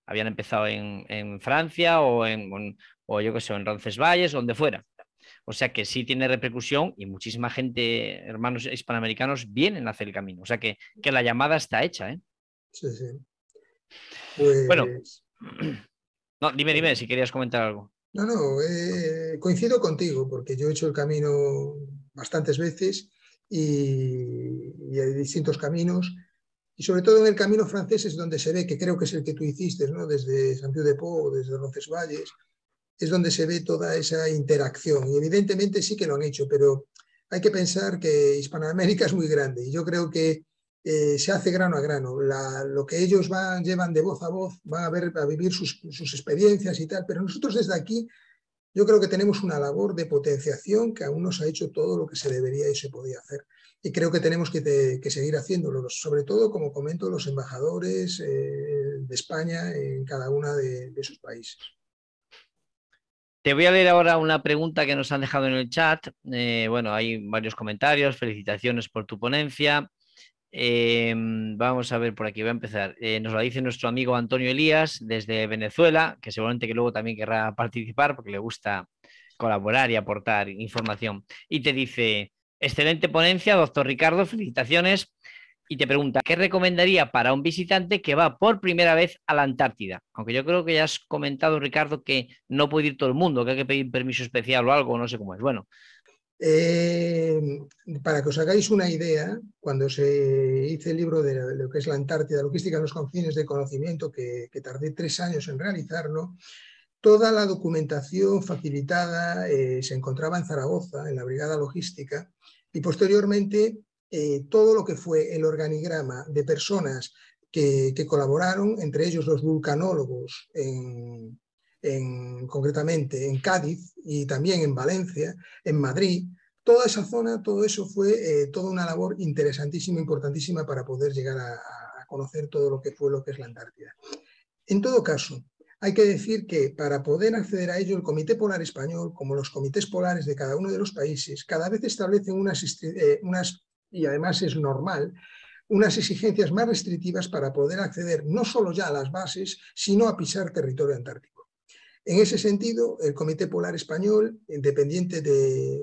habían empezado en Francia o yo qué sé, en Roncesvalles, donde fuera. O sea que sí tiene repercusión y muchísima gente, hermanos hispanoamericanos, vienen a hacer el camino. O sea que la llamada está hecha, ¿eh? Sí, sí. Pues... Bueno, no, dime si querías comentar algo. No, coincido contigo, porque yo he hecho el camino bastantes veces y hay distintos caminos. Y sobre todo en el camino francés es donde se ve, que creo que es el que tú hiciste, ¿no? Desde Saint-Pied-de-Port, desde Roncesvalles, es donde se ve toda esa interacción. Y evidentemente sí que lo han hecho, pero hay que pensar que Hispanoamérica es muy grande y yo creo que se hace grano a grano. Lo que ellos llevan de voz a voz, van a vivir sus experiencias y tal, pero nosotros desde aquí yo creo que tenemos una labor de potenciación que aún no se ha hecho todo lo que se debería y se podía hacer. Y creo que tenemos que seguir haciéndolo, sobre todo, como comento, los embajadores de España en cada uno de sus países. Te voy a leer ahora una pregunta que nos han dejado en el chat. Bueno, hay varios comentarios. Felicitaciones por tu ponencia. Vamos a ver por aquí, voy a empezar. Nos lo dice nuestro amigo Antonio Elías desde Venezuela, que seguramente que luego también querrá participar porque le gusta colaborar y aportar información. Y te dice, excelente ponencia, doctor Ricardo, felicitaciones. Y te pregunta, ¿qué recomendaría para un visitante que va por primera vez a la Antártida? Aunque yo creo que ya has comentado, Ricardo, que no puede ir todo el mundo, que hay que pedir permiso especial o algo, no sé cómo es. Bueno. Para que os hagáis una idea, cuando se hizo el libro de lo que es la Antártida, Logística en los confines del conocimiento, que tardé 3 años en realizarlo, toda la documentación facilitada se encontraba en Zaragoza, en la Brigada Logística, y posteriormente todo lo que fue el organigrama de personas que colaboraron, entre ellos los vulcanólogos concretamente en Cádiz y también en Valencia, en Madrid, toda esa zona, todo eso fue toda una labor interesantísima, importantísima para poder llegar a conocer todo lo que es la Antártida. En todo caso, hay que decir que para poder acceder a ello, el Comité Polar Español, como los comités polares de cada uno de los países, cada vez establecen y además es normal, unas exigencias más restrictivas para poder acceder no solo ya a las bases, sino a pisar territorio antártico. En ese sentido, el Comité Polar Español, dependiente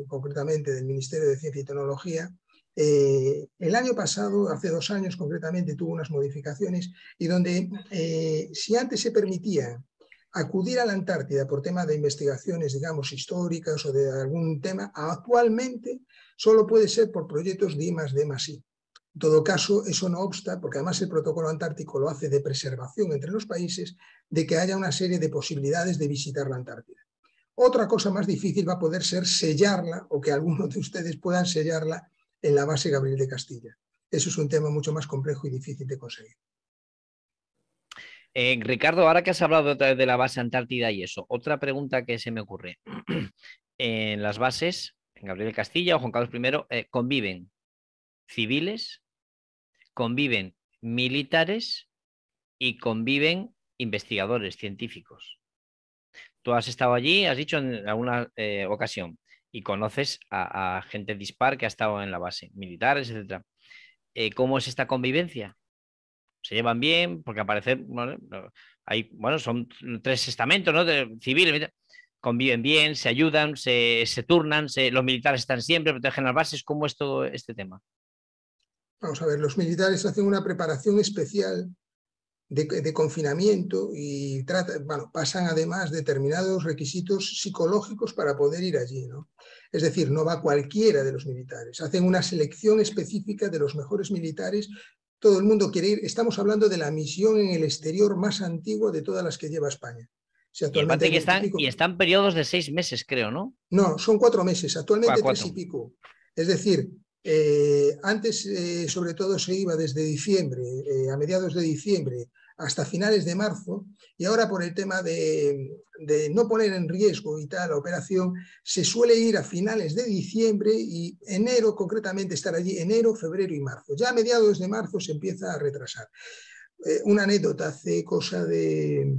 concretamente del Ministerio de Ciencia y Tecnología, el año pasado, hace 2 años concretamente, tuvo unas modificaciones y donde si antes se permitía acudir a la Antártida por tema de investigaciones, digamos, históricas o de algún tema, actualmente solo puede ser por proyectos de I+D+I. En todo caso, eso no obsta, porque además el protocolo antártico lo hace de preservación entre los países, de que haya una serie de posibilidades de visitar la Antártida. Otra cosa más difícil va a poder ser sellarla, o que algunos de ustedes puedan sellarla en la base Gabriel de Castilla. Eso es un tema mucho más complejo y difícil de conseguir. Ricardo, ahora que has hablado otra vez de la base Antártida y eso, otra pregunta que se me ocurre. En las bases, en Gabriel de Castilla o Juan Carlos I, ¿conviven civiles, conviven militares y conviven investigadores científicos? Tú has estado allí, has dicho en alguna ocasión, y conoces a gente dispar que ha estado en la base, militares, etc. ¿Cómo es esta convivencia? ¿Se llevan bien? Porque al parecer, son 3 estamentos, ¿no? Civiles, conviven bien, se ayudan, se turnan, los militares están siempre, protegen las bases. ¿Cómo es todo este tema? Vamos a ver, los militares hacen una preparación especial de confinamiento y pasan además determinados requisitos psicológicos para poder ir allí, ¿no? Es decir, no va cualquiera de los militares, hacen una selección específica de los mejores militares. Todo el mundo quiere ir. Estamos hablando de la misión en el exterior más antigua de todas las que lleva España. Y están periodos de 6 meses, creo, ¿no? No, son 4 meses, actualmente 3 y pico. Es decir, antes sobre todo se iba desde diciembre, a mediados de diciembre, hasta finales de marzo, y ahora por el tema de no poner en riesgo y tal la operación, se suele ir a finales de diciembre y enero, concretamente estar allí enero, febrero y marzo. Ya a mediados de marzo se empieza a retrasar. Una anécdota, hace cosa de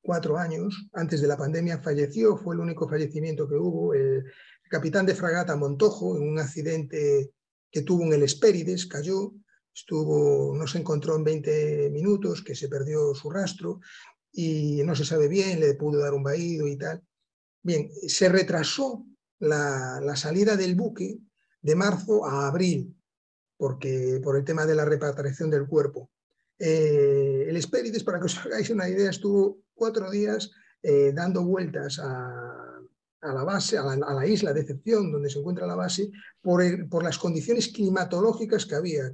4 años, antes de la pandemia, falleció, fue el único fallecimiento que hubo, el capitán de fragata Montojo, en un accidente que tuvo en el Hespérides, cayó, no se encontró en 20 minutos, que se perdió su rastro y no se sabe bien, le pudo dar un vaído y tal. Bien, se retrasó la salida del buque de marzo a abril, por el tema de la repatriación del cuerpo. El Hespérides, para que os hagáis una idea, estuvo 4 días dando vueltas a la base, a la isla de Decepción, donde se encuentra la base, por las condiciones climatológicas que había,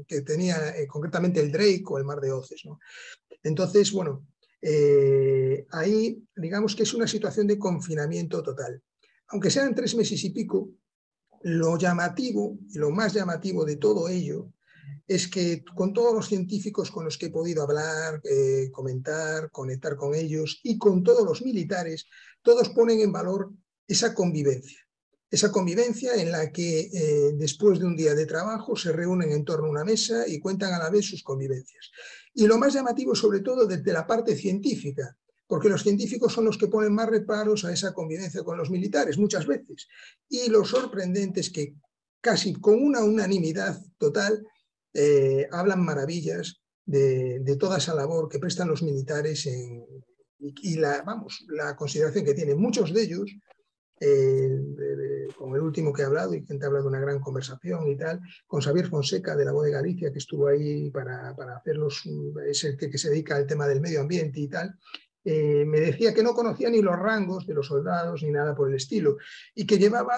que tenía concretamente el Drake o el mar de Oces, ¿no? Entonces, bueno, ahí digamos que es una situación de confinamiento total. Aunque sean 3 meses y pico, lo llamativo y lo más llamativo de todo ello es que con todos los científicos con los que he podido hablar, comentar, conectar con ellos y con todos los militares, todos ponen en valor esa convivencia en la que después de un día de trabajo se reúnen en torno a una mesa y cuentan a la vez sus convivencias. Y lo más llamativo sobre todo desde la parte científica, porque los científicos son los que ponen más reparos a esa convivencia con los militares muchas veces. Y lo sorprendente es que casi con una unanimidad total hablan maravillas de toda esa labor que prestan los militares y la consideración que tienen muchos de ellos, con el último que he hablado y que he hablado de una gran conversación y tal, con Xavier Fonseca de la Voz de Galicia, que estuvo ahí para hacerlos, es el que se dedica al tema del medio ambiente y tal. Me decía que no conocía ni los rangos de los soldados ni nada por el estilo y que llevaba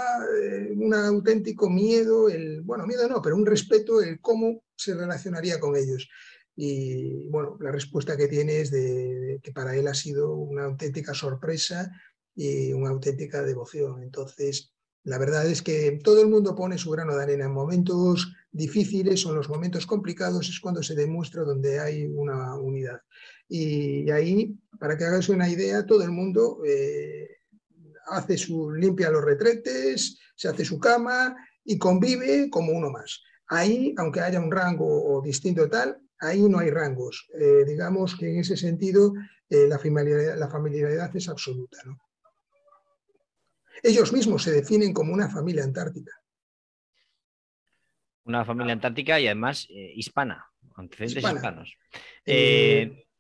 un auténtico miedo, miedo no, pero un respeto, el cómo se relacionaría con ellos. Y bueno, la respuesta que tiene es que para él ha sido una auténtica sorpresa y una auténtica devoción. Entonces, la verdad es que todo el mundo pone su grano de arena. En momentos difíciles o en los momentos complicados es cuando se demuestra donde hay una unidad. Y ahí, para que hagáis una idea, todo el mundo limpia los retretes, se hace su cama y convive como uno más. Ahí, aunque haya un rango o distinto tal, ahí no hay rangos. Digamos que en ese sentido la familiaridad es absoluta, ¿no? Ellos mismos se definen como una familia antártica. Una familia antártica y además hispana, antecedentes hispanos.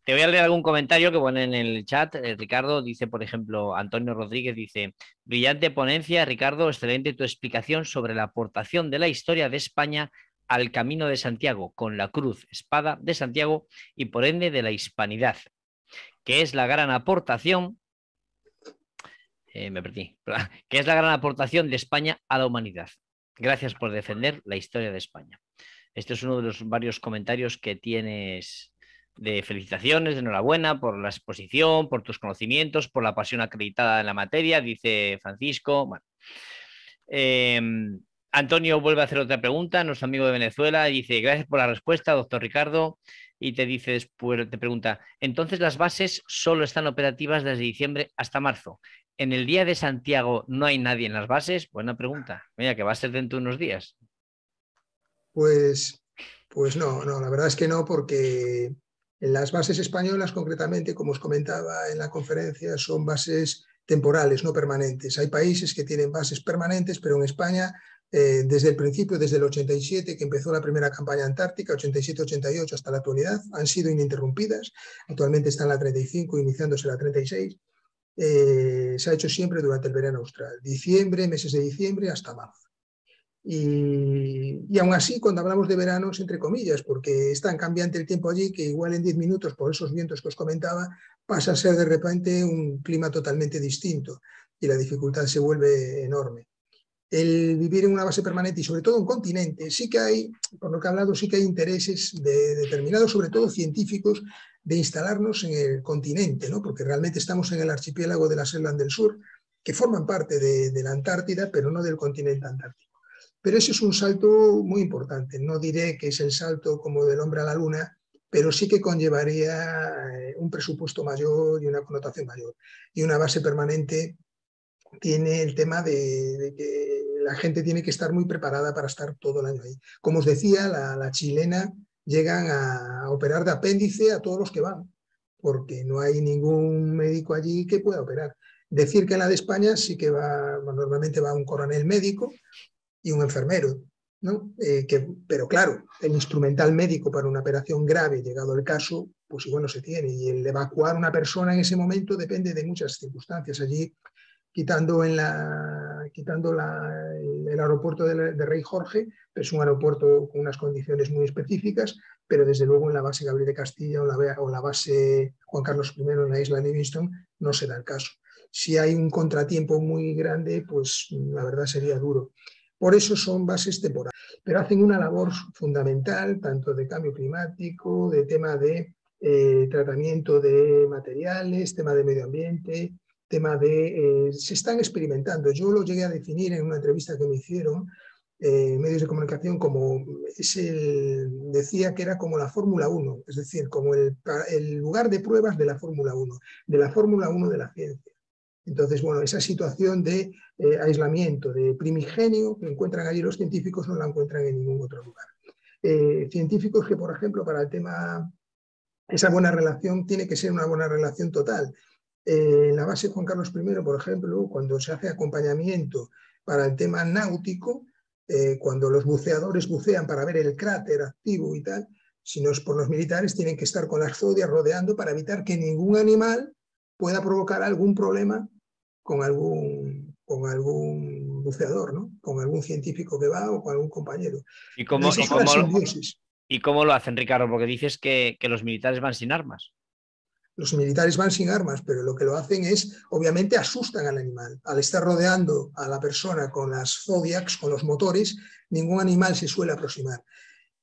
Te voy a leer algún comentario que pone en el chat. Ricardo dice, por ejemplo, Antonio Rodríguez dice: brillante ponencia, Ricardo, excelente tu explicación sobre la aportación de la historia de España al Camino de Santiago, con la cruz, espada de Santiago y por ende de la hispanidad, que es la gran aportación... que es la gran aportación de España a la humanidad. Gracias por defender la historia de España. Este es uno de los varios comentarios que tienes de felicitaciones, de enhorabuena por la exposición, por tus conocimientos, por la pasión acreditada en la materia, dice Francisco. Bueno. Antonio vuelve a hacer otra pregunta, nuestro amigo de Venezuela, dice: gracias por la respuesta, doctor Ricardo. Y te dice después, te pregunta: entonces las bases solo están operativas desde diciembre hasta marzo. ¿En el día de Santiago no hay nadie en las bases? Buena pregunta. Mira, que va a ser dentro de unos días. Pues no, la verdad es que no, porque en las bases españolas, concretamente, como os comentaba en la conferencia, son bases temporales, no permanentes. Hay países que tienen bases permanentes, pero en España, desde el principio, desde el 87, que empezó la primera campaña antártica, 87-88 hasta la actualidad, han sido ininterrumpidas. Actualmente está en la 35, iniciándose la 36. Se ha hecho siempre durante el verano austral, meses de diciembre hasta marzo. Y aún así, cuando hablamos de veranos, entre comillas, porque es tan cambiante el tiempo allí que igual en 10 minutos, por esos vientos que os comentaba, pasa a ser de repente un clima totalmente distinto y la dificultad se vuelve enorme. El vivir en una base permanente y sobre todo un continente, sí que hay, por lo que he hablado, sí que hay intereses determinados, sobre todo científicos, de instalarnos en el continente, ¿no? Porque realmente estamos en el archipiélago de la Shetland del Sur, que forman parte de la Antártida, pero no del continente antártico. Pero ese es un salto muy importante. No diré que es el salto como del hombre a la luna, pero sí que conllevaría un presupuesto mayor y una connotación mayor. Y una base permanente tiene el tema de que la gente tiene que estar muy preparada para estar todo el año ahí. Como os decía, la chilena llegan a operar de apéndice a todos los que van, porque no hay ningún médico allí que pueda operar. Decir que en la de España sí que va, normalmente va un coronel médico y un enfermero, ¿no? Pero claro, el instrumental médico para una operación grave, llegado el caso, pues igual no se tiene. Y el evacuar a una persona en ese momento depende de muchas circunstancias. Allí, quitando el aeropuerto de Rey Jorge, es un aeropuerto con unas condiciones muy específicas, pero desde luego en la base Gabriel de Castilla o la base Juan Carlos I en la isla de Livingston no se da el caso. Si hay un contratiempo muy grande, pues la verdad sería duro. Por eso son bases temporales, pero hacen una labor fundamental, tanto de cambio climático, de tema de tratamiento de materiales, tema de medio ambiente, tema de... se están experimentando. Yo lo llegué a definir en una entrevista que me hicieron medios de comunicación como decía que era como la Fórmula 1, es decir, como el lugar de pruebas de la Fórmula 1, de la Fórmula 1 de la ciencia. Entonces, bueno, esa situación de aislamiento, de primigenio que encuentran allí los científicos no la encuentran en ningún otro lugar. Científicos que, por ejemplo, para el tema, esa buena relación tiene que ser una buena relación total. En la base Juan Carlos I, por ejemplo, cuando se hace acompañamiento para el tema náutico, cuando los buceadores bucean para ver el cráter activo y tal, si no es por los militares, tienen que estar con las zodias rodeando para evitar que ningún animal pueda provocar algún problema con algún buceador, ¿no? Con algún científico que va o con algún compañero. ¿Y cómo lo hacen, Ricardo? Porque dices que los militares van sin armas. Los militares van sin armas, pero lo que lo hacen es, obviamente, asustan al animal. Al estar rodeando a la persona con las Zodiacs, con los motores, ningún animal se suele aproximar.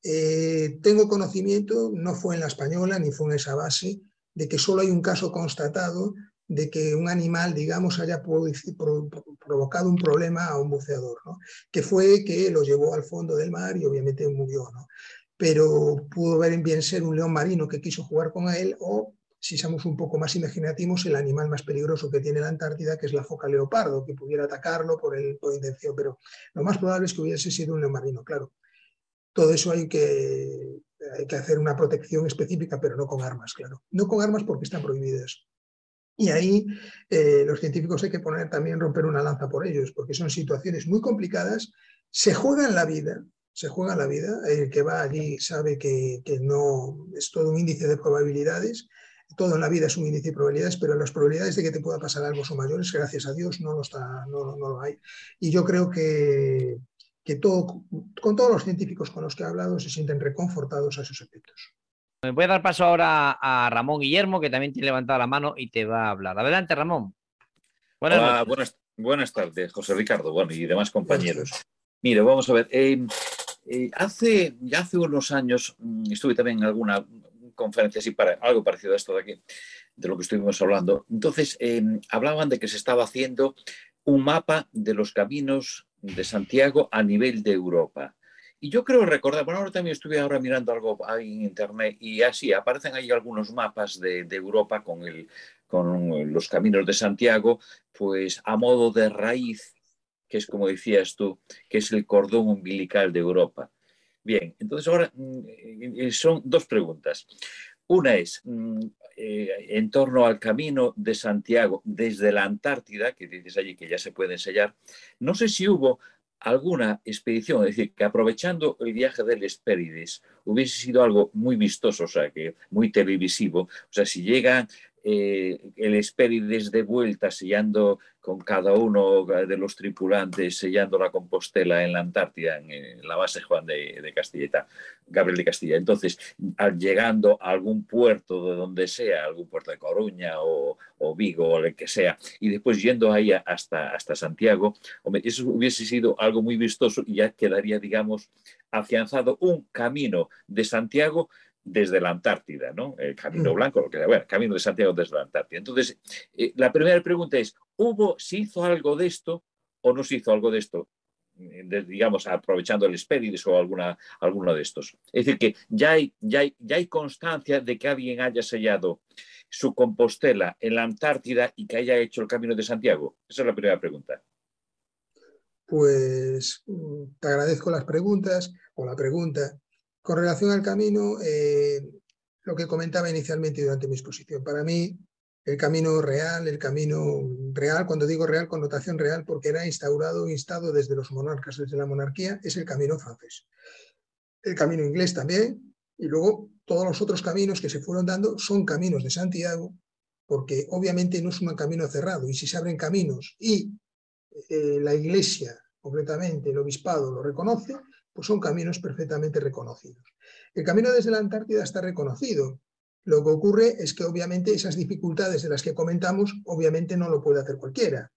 Tengo conocimiento, no fue en la Española ni fue en esa base, de que solo hay un caso constatado de que un animal, digamos, haya provocado un problema a un buceador, ¿no? Que fue que lo llevó al fondo del mar y obviamente murió, ¿no? Pero pudo bien ser un león marino que quiso jugar con él o, si somos un poco más imaginativos, el animal más peligroso que tiene la Antártida, que es la foca leopardo, que pudiera atacarlo por intención, pero lo más probable es que hubiese sido un león marino, claro. Todo eso hay que hacer una protección específica, pero no con armas, claro. No con armas porque están prohibidas. Y ahí los científicos hay que romper una lanza por ellos, porque son situaciones muy complicadas, se juegan la vida. El que va allí sabe que no es todo un índice de probabilidades. Todo en la vida es un índice de probabilidades, pero las probabilidades de que te pueda pasar algo son mayores, gracias a Dios no lo hay. Y yo creo que con todos los científicos con los que he hablado se sienten reconfortados a esos efectos. Me voy a dar paso ahora a Ramón Guillermo, que también tiene levantado la mano y te va a hablar. Adelante, Ramón. Buenas tardes, José Ricardo, y demás compañeros. Mire, vamos a ver. Hace unos años estuve también en alguna conferencia así algo parecido a esto de aquí, de lo que estuvimos hablando. Entonces, hablaban de que se estaba haciendo un mapa de los caminos de Santiago a nivel de Europa. Y yo creo recordar, ahora también estuve mirando algo ahí en internet y así aparecen ahí algunos mapas de Europa con los caminos de Santiago, pues a modo de raíz, que es como decías tú, que es el cordón umbilical de Europa. Bien, entonces ahora son dos preguntas. Una es en torno al camino de Santiago desde la Antártida, que dices allí que ya se puede enseñar. No sé si hubo alguna expedición, es decir, que aprovechando el viaje del Hespérides hubiese sido algo muy vistoso, o sea, que muy televisivo. O sea, si llega el Hespérides de vuelta sellando con cada uno de los tripulantes, sellando la Compostela en la Antártida, en la base Juan de Castilla, Gabriel de Castilla. Entonces, llegando a algún puerto de donde sea, algún puerto de Coruña o Vigo o el que sea, y después yendo ahí hasta Santiago, eso hubiese sido algo muy vistoso y ya quedaría, digamos, afianzado un camino de Santiago desde la Antártida, ¿no? El Camino Blanco, Camino de Santiago desde la Antártida. Entonces, la primera pregunta es, ¿se hizo algo de esto o no se hizo algo de esto? digamos, aprovechando el Hespérides o alguno de estos. Es decir, que ya hay constancia de que alguien haya sellado su Compostela en la Antártida y que haya hecho el Camino de Santiago. Esa es la primera pregunta. Pues te agradezco las preguntas o la pregunta. Con relación al camino, lo que comentaba inicialmente durante mi exposición, para mí el camino real, cuando digo real, connotación real, porque era instado desde los monarcas, desde la monarquía, es el camino francés. El camino inglés también, y luego todos los otros caminos que se fueron dando son caminos de Santiago, porque obviamente no es un camino cerrado, y si se abren caminos y la Iglesia, concretamente el obispado, lo reconoce, pues son caminos perfectamente reconocidos. El camino desde la Antártida está reconocido. Lo que ocurre es que obviamente esas dificultades de las que comentamos, obviamente no lo puede hacer cualquiera.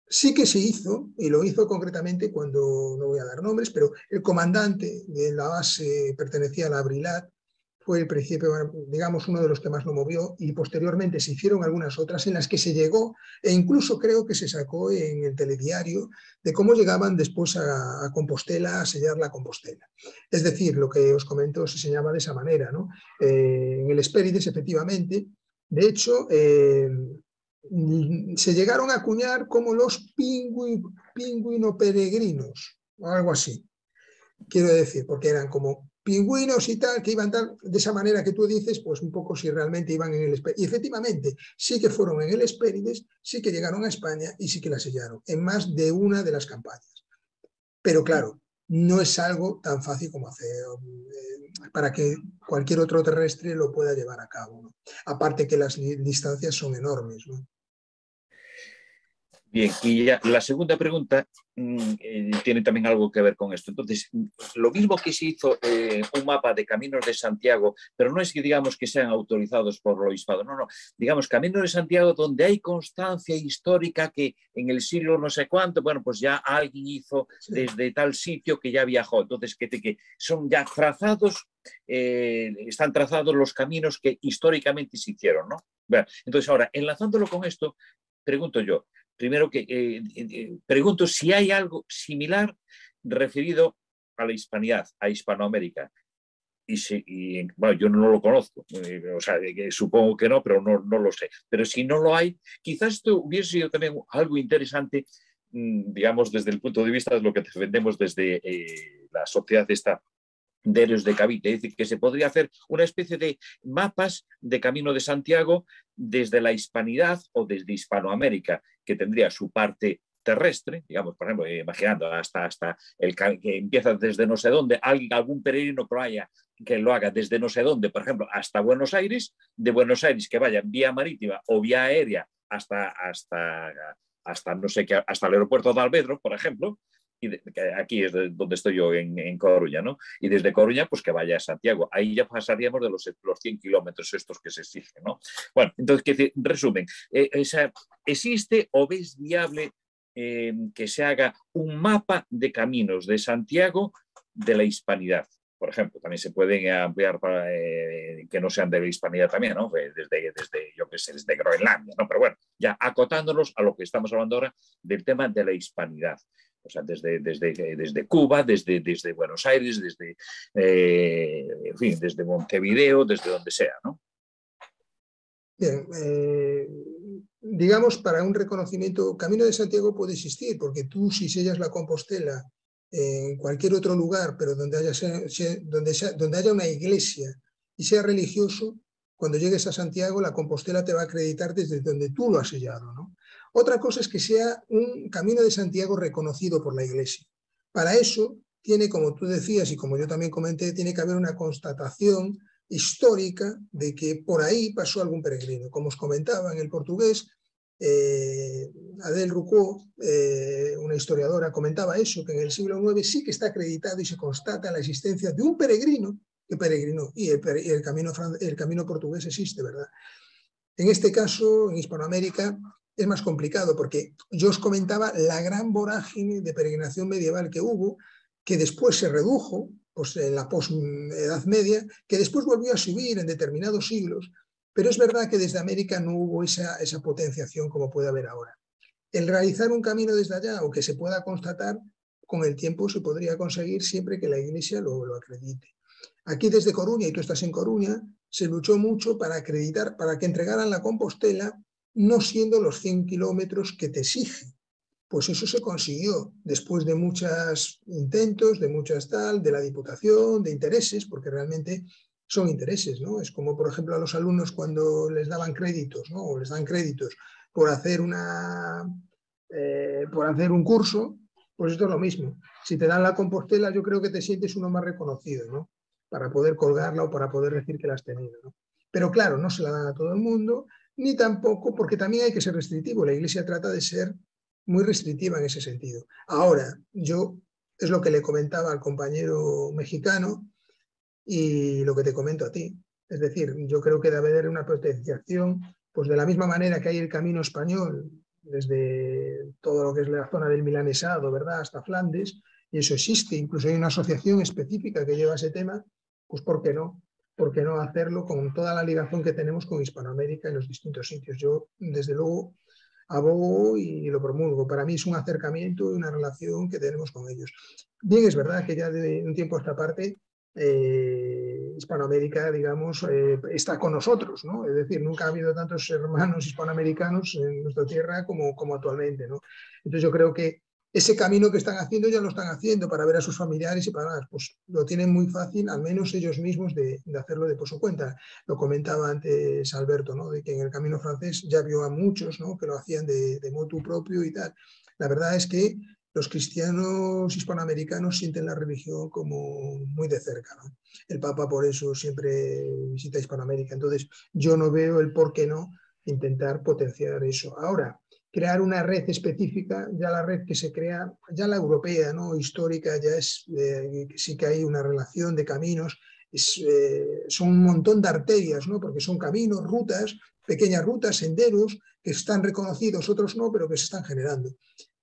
Sí que se hizo, y lo hizo concretamente cuando, no voy a dar nombres, pero el comandante de la base pertenecía a la Brilat, fue el principio, digamos, uno de los que más lo movió, y posteriormente se hicieron algunas otras en las que se llegó, e incluso creo que se sacó en el telediario, de cómo llegaban después a Compostela, a sellar la Compostela. Es decir, lo que os comento se señalaba de esa manera, ¿no? En el Hespérides, efectivamente, de hecho, se llegaron a acuñar como los pingüino peregrinos, o algo así, quiero decir, porque eran como pingüinos y tal, que iban tal, de esa manera que tú dices, pues un poco si realmente iban en el Hespérides. Y efectivamente, sí que fueron en el Hespérides, sí que llegaron a España y sí que la sellaron, en más de una de las campañas. Pero claro, no es algo tan fácil como hacer para que cualquier otro terrestre lo pueda llevar a cabo, ¿no? Aparte que las distancias son enormes, ¿no? Bien, y ya la segunda pregunta tiene también algo que ver con esto. Entonces, lo mismo que se hizo un mapa de Caminos de Santiago, pero no es que digamos que sean autorizados por el obispado, no, digamos Caminos de Santiago donde hay constancia histórica que en el siglo no sé cuánto, bueno, pues ya alguien hizo desde tal sitio que ya viajó. Entonces, que son ya trazados, están trazados los caminos que históricamente se hicieron, ¿no? Bueno, entonces ahora, enlazándolo con esto, pregunto yo, primero pregunto si hay algo similar referido a la hispanidad, a Hispanoamérica. Bueno, yo no lo conozco, o sea, supongo que no, pero no lo sé. Pero si no lo hay, quizás esto hubiese sido también algo interesante, digamos, desde el punto de vista de lo que defendemos desde la sociedad esta de héroes de Cavite, es decir, que se podría hacer una especie de mapas de Camino de Santiago desde la hispanidad o desde Hispanoamérica, que tendría su parte terrestre, digamos, por ejemplo, imaginando hasta el que empieza desde no sé dónde, algún peregrino que lo haga desde no sé dónde, por ejemplo, hasta Buenos Aires, de Buenos Aires que vaya vía marítima o vía aérea hasta no sé qué, hasta el aeropuerto de Alvedro, por ejemplo, y aquí es donde estoy yo en Coruña, ¿no? Y desde Coruña, pues que vaya a Santiago. Ahí ya pasaríamos de los 100 kilómetros estos que se exigen, ¿no? Bueno, entonces, resumen, ¿existe o ves viable que se haga un mapa de caminos de Santiago de la hispanidad? Por ejemplo, también se pueden ampliar para que no sean de la hispanidad también, ¿no? Desde yo qué sé, desde Groenlandia, ¿no? Pero bueno, ya acotándonos a lo que estamos hablando ahora del tema de la hispanidad. O sea, desde Cuba, desde Buenos Aires, en fin, desde Montevideo, desde donde sea, ¿no? Bien, digamos, para un reconocimiento, Camino de Santiago puede existir, porque tú si sellas la Compostela en cualquier otro lugar, pero donde haya una iglesia y sea religioso, cuando llegues a Santiago, la Compostela te va a acreditar desde donde tú lo has sellado, ¿no? Otra cosa es que sea un Camino de Santiago reconocido por la Iglesia. Para eso tiene, como tú decías y como yo también comenté, tiene que haber una constatación histórica de que por ahí pasó algún peregrino. Como os comentaba en el portugués, Adele Roucault, una historiadora, comentaba eso, que en el siglo IX sí que está acreditado y se constata la existencia de un peregrino que peregrinó, y el camino portugués existe, ¿verdad? En este caso, en Hispanoamérica, es más complicado porque yo os comentaba la gran vorágine de peregrinación medieval que hubo, que después se redujo pues, en la post-Edad Media, que después volvió a subir en determinados siglos, pero es verdad que desde América no hubo esa potenciación como puede haber ahora. El realizar un camino desde allá o que se pueda constatar con el tiempo se podría conseguir siempre que la Iglesia lo acredite. Aquí desde Coruña, y tú estás en Coruña, se luchó mucho para acreditar, para que entregaran la Compostela, no siendo los 100 kilómetros que te exige. Pues eso se consiguió después de muchos intentos, de muchas de la Diputación, de intereses, porque realmente son intereses, ¿no? Es como, por ejemplo, a los alumnos cuando les daban créditos, ¿no? O les dan créditos por hacer un curso, pues esto es lo mismo. Si te dan la Compostela, yo creo que te sientes uno más reconocido, ¿no? Para poder colgarla o para poder decir que la has tenido, ¿no? Pero claro, no se la dan a todo el mundo, ni tampoco, porque también hay que ser restrictivo. La Iglesia trata de ser muy restrictiva en ese sentido. Ahora, es lo que le comentaba al compañero mexicano y lo que te comento a ti. Es decir, yo creo que debe haber una potenciación, pues de la misma manera que hay el camino español, desde todo lo que es la zona del milanesado, ¿verdad?, hasta Flandes, y eso existe, incluso hay una asociación específica que lleva ese tema, pues ¿por qué no? ¿Por qué no hacerlo con toda la ligación que tenemos con Hispanoamérica en los distintos sitios? Yo, desde luego, abogo y lo promulgo. Para mí es un acercamiento y una relación que tenemos con ellos. Bien, es verdad que ya de un tiempo a esta parte Hispanoamérica, digamos, está con nosotros, ¿no? Es decir, nunca ha habido tantos hermanos hispanoamericanos en nuestra tierra como actualmente, ¿no? Entonces yo creo que ese camino que están haciendo ya lo están haciendo para ver a sus familiares y para pues lo tienen muy fácil, al menos ellos mismos, de hacerlo de por su cuenta. Lo comentaba antes Alberto, ¿no?, de que en el camino francés ya vio a muchos, ¿no?, que lo hacían de motu propio y tal. La verdad es que los cristianos hispanoamericanos sienten la religión como muy de cerca, ¿no? El Papa por eso siempre visita Hispanoamérica. Entonces yo no veo el por qué no intentar potenciar eso. Ahora, crear una red específica, ya la red que se crea, ya la europea, ¿no?, histórica, ya es, sí que hay una relación de caminos, son un montón de arterias, ¿no?, porque son caminos, rutas, pequeñas rutas, senderos, que están reconocidos, otros no, pero que se están generando.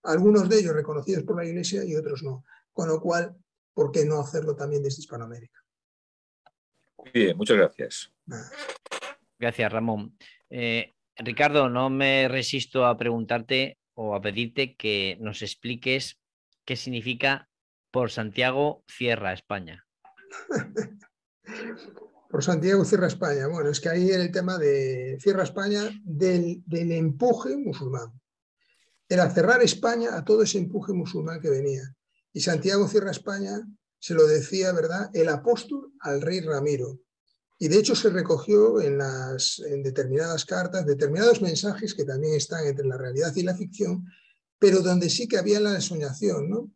Algunos de ellos reconocidos por la Iglesia y otros no. Con lo cual, ¿por qué no hacerlo también desde Hispanoamérica? Muy bien, muchas gracias. Gracias, Ramón. Ricardo, no me resisto a preguntarte o a pedirte que nos expliques qué significa por Santiago cierra España. Por Santiago cierra España. Bueno, es que ahí era el tema de cierra España del empuje musulmán. Era cerrar España a todo ese empuje musulmán que venía. Y Santiago cierra España, se lo decía, ¿verdad?, el apóstol al rey Ramiro. Y de hecho se recogió en determinadas cartas, determinados mensajes que también están entre la realidad y la ficción, pero donde sí que había la ensoñación, ¿no?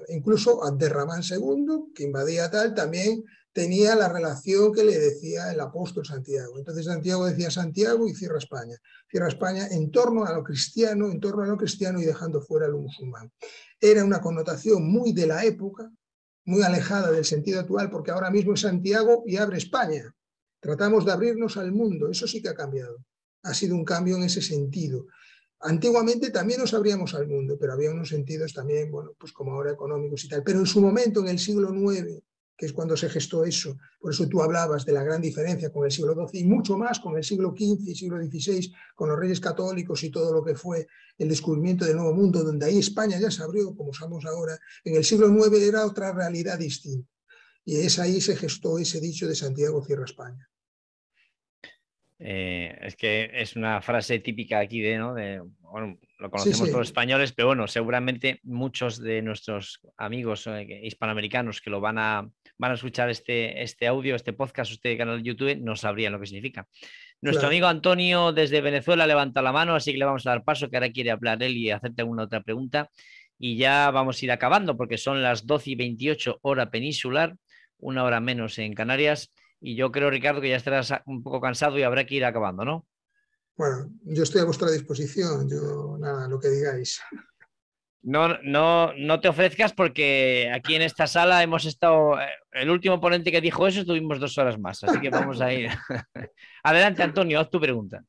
Incluso Abderramán II, que invadía tal, también tenía la relación que le decía el apóstol Santiago. Entonces Santiago decía Santiago y cierra España en torno a lo cristiano, y dejando fuera a lo musulmán. Era una connotación muy de la época, muy alejada del sentido actual, porque ahora mismo es Santiago y abre España. Tratamos de abrirnos al mundo, eso sí que ha cambiado. Ha sido un cambio en ese sentido. Antiguamente también nos abríamos al mundo, pero había unos sentidos también, bueno, pues como ahora económicos y tal. Pero en su momento, en el siglo IX, que es cuando se gestó eso, por eso tú hablabas de la gran diferencia con el siglo XII y mucho más con el siglo XV y siglo XVI, con los reyes católicos y todo lo que fue el descubrimiento del Nuevo Mundo, donde ahí España ya se abrió, como somos ahora. En el siglo IX era otra realidad distinta. Y es ahí se gestó ese dicho de Santiago cierra España. Es que es una frase típica aquí bueno, lo conocemos sí. todos los españoles, pero bueno, seguramente muchos de nuestros amigos hispanoamericanos que lo van a escuchar este audio, este podcast, este canal de YouTube, no sabrían lo que significa. Nuestro amigo Antonio desde Venezuela levanta la mano, así que le vamos a dar paso, que ahora quiere hablar él y hacerte alguna otra pregunta. Y ya vamos a ir acabando, porque son las 12:28 hora peninsular, 1 hora menos en Canarias. Y yo creo, Ricardo, que ya estarás un poco cansado y habrá que ir acabando, ¿no? Bueno, yo estoy a vuestra disposición, nada, lo que digáis. No te ofrezcas, porque aquí en esta sala hemos estado, el último ponente que dijo eso estuvimos 2 horas más, así que vamos a ir. Adelante, Antonio, haz tu pregunta.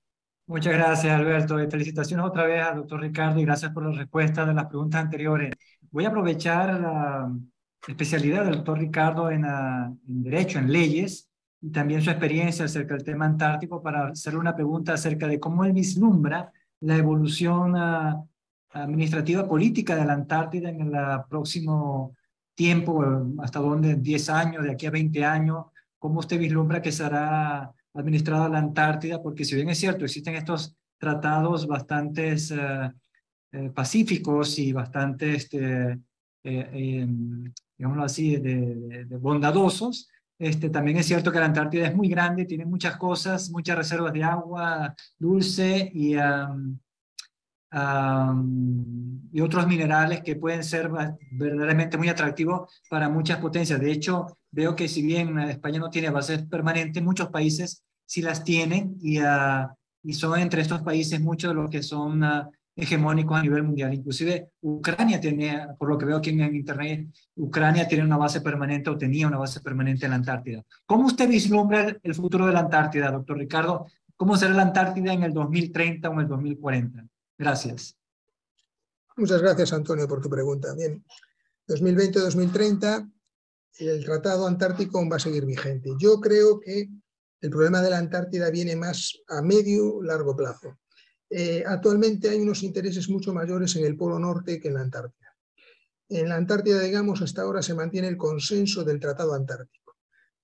Muchas gracias, Alberto. Felicitaciones otra vez al doctor Ricardo y gracias por las respuestas de las preguntas anteriores. Voy a aprovechar la especialidad del doctor Ricardo en Derecho, en Leyes, y también su experiencia acerca del tema antártico para hacerle una pregunta acerca de cómo él vislumbra la evolución administrativa política de la Antártida en el próximo tiempo, hasta dónde, 10 años, de aquí a 20 años, cómo usted vislumbra que será administrada la Antártida, porque si bien es cierto, existen estos tratados bastante pacíficos y bastante, digámoslo así, de bondadosos, también es cierto que la Antártida es muy grande, tiene muchas cosas, muchas reservas de agua dulce y otros minerales que pueden ser verdaderamente muy atractivos para muchas potencias. De hecho, veo que si bien España no tiene bases permanentes, muchos países sí las tienen y son entre estos países muchos de los que son hegemónicos a nivel mundial. Inclusive Ucrania tiene, por lo que veo aquí en internet, Ucrania tiene una base permanente o tenía una base permanente en la Antártida. ¿Cómo usted vislumbra el futuro de la Antártida, doctor Ricardo? ¿Cómo será la Antártida en el 2030 o en el 2040? Gracias. Muchas gracias, Antonio, por tu pregunta. Bien, 2020-2030, el Tratado Antártico va a seguir vigente. Yo creo que el problema de la Antártida viene más a medio largo plazo. Actualmente hay unos intereses mucho mayores en el Polo Norte que en la Antártida. En la Antártida, digamos, hasta ahora se mantiene el consenso del Tratado Antártico.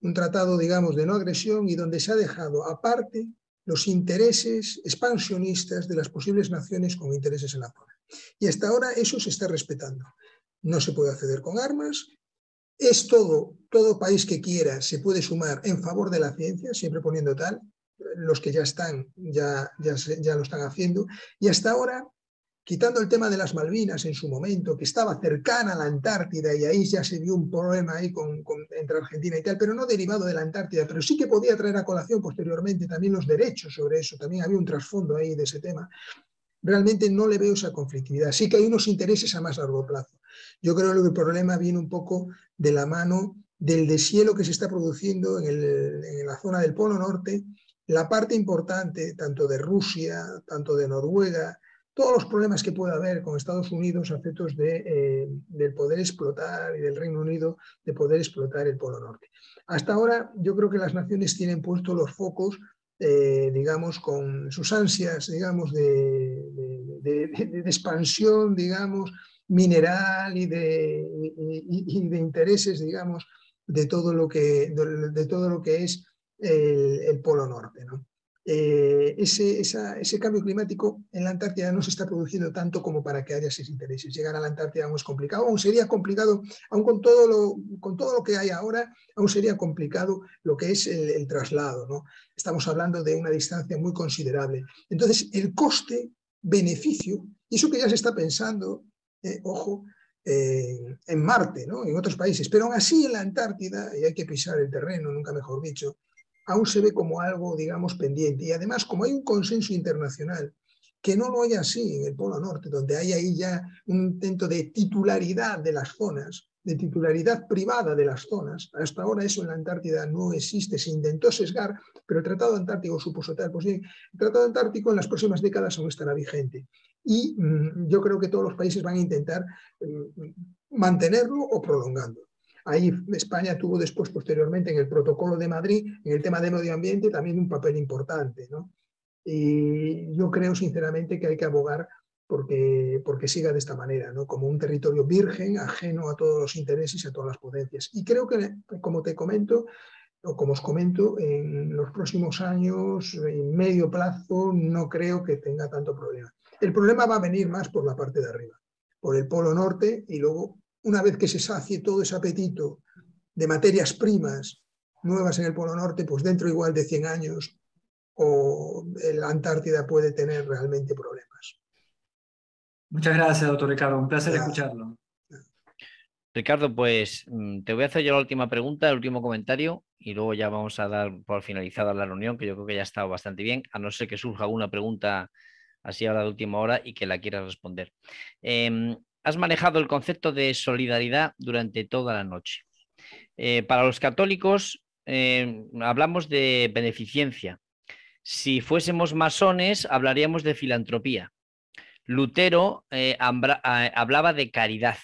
Un tratado, digamos, de no agresión y donde se ha dejado aparte los intereses expansionistas de las posibles naciones con intereses en la zona. Y hasta ahora eso se está respetando. No se puede acceder con armas. Es todo país que quiera se puede sumar en favor de la ciencia, siempre poniendo tal. Los que ya están, ya lo están haciendo. Y hasta ahora, quitando el tema de las Malvinas en su momento, que estaba cercana a la Antártida y ahí ya se vio un problema ahí entre Argentina y tal, pero no derivado de la Antártida, pero sí que podía traer a colación posteriormente también los derechos sobre eso, también había un trasfondo ahí de ese tema. Realmente no le veo esa conflictividad. Sí que hay unos intereses a más largo plazo. Yo creo que el problema viene un poco de la mano del deshielo que se está produciendo en la zona del Polo Norte, la parte importante tanto de Rusia, tanto de Noruega, todos los problemas que pueda haber con Estados Unidos a efectos del poder explotar y del Reino Unido de poder explotar el Polo Norte. Hasta ahora yo creo que las naciones tienen puestos los focos, digamos, con sus ansias, digamos, de expansión, digamos, mineral y de intereses, digamos, de todo lo que es el Polo Norte, ¿no? Ese cambio climático en la Antártida no se está produciendo tanto como para que haya esos intereses. Llegar a la Antártida aún es complicado, aún sería complicado, aún con todo lo que hay ahora, aún sería complicado lo que es el traslado, ¿no? Estamos hablando de una distancia muy considerable. Entonces, el coste-beneficio, y eso que ya se está pensando, ojo, en Marte, ¿no? En otros países, pero aún así en la Antártida, y hay que pisar el terreno, nunca mejor dicho, aún se ve como algo, digamos, pendiente. Y además, como hay un consenso internacional, que no lo hay así en el Polo Norte, donde hay ahí ya un intento de titularidad de las zonas, de titularidad privada de las zonas. Hasta ahora eso en la Antártida no existe, se intentó sesgar, pero el Tratado Antártico supuso tal. Pues bien, el Tratado Antártico en las próximas décadas aún estará vigente. Y yo creo que todos los países van a intentar mantenerlo o prolongarlo. Ahí España tuvo después, posteriormente, en el Protocolo de Madrid, en el tema de medio ambiente, también un papel importante, ¿no? Y yo creo, sinceramente, que hay que abogar porque siga de esta manera, ¿no? Como un territorio virgen, ajeno a todos los intereses y a todas las potencias. Y creo que, como te comento, o como os comento, en los próximos años, en medio plazo, no creo que tenga tanto problema. El problema va a venir más por la parte de arriba, por el Polo Norte, y luego, una vez que se sacie todo ese apetito de materias primas nuevas en el Polo Norte, pues dentro igual de 100 años o la Antártida puede tener realmente problemas. Muchas gracias, doctor Ricardo. Un placer escucharlo. Ricardo, pues te voy a hacer yo la última pregunta, el último comentario, y luego ya vamos a dar por finalizada la reunión, que yo creo que ya ha estado bastante bien, a no ser que surja alguna pregunta así ahora de última hora y que la quieras responder. Has manejado el concepto de solidaridad durante toda la noche. Para los católicos hablamos de beneficencia. Si fuésemos masones, hablaríamos de filantropía. Lutero hablaba de caridad.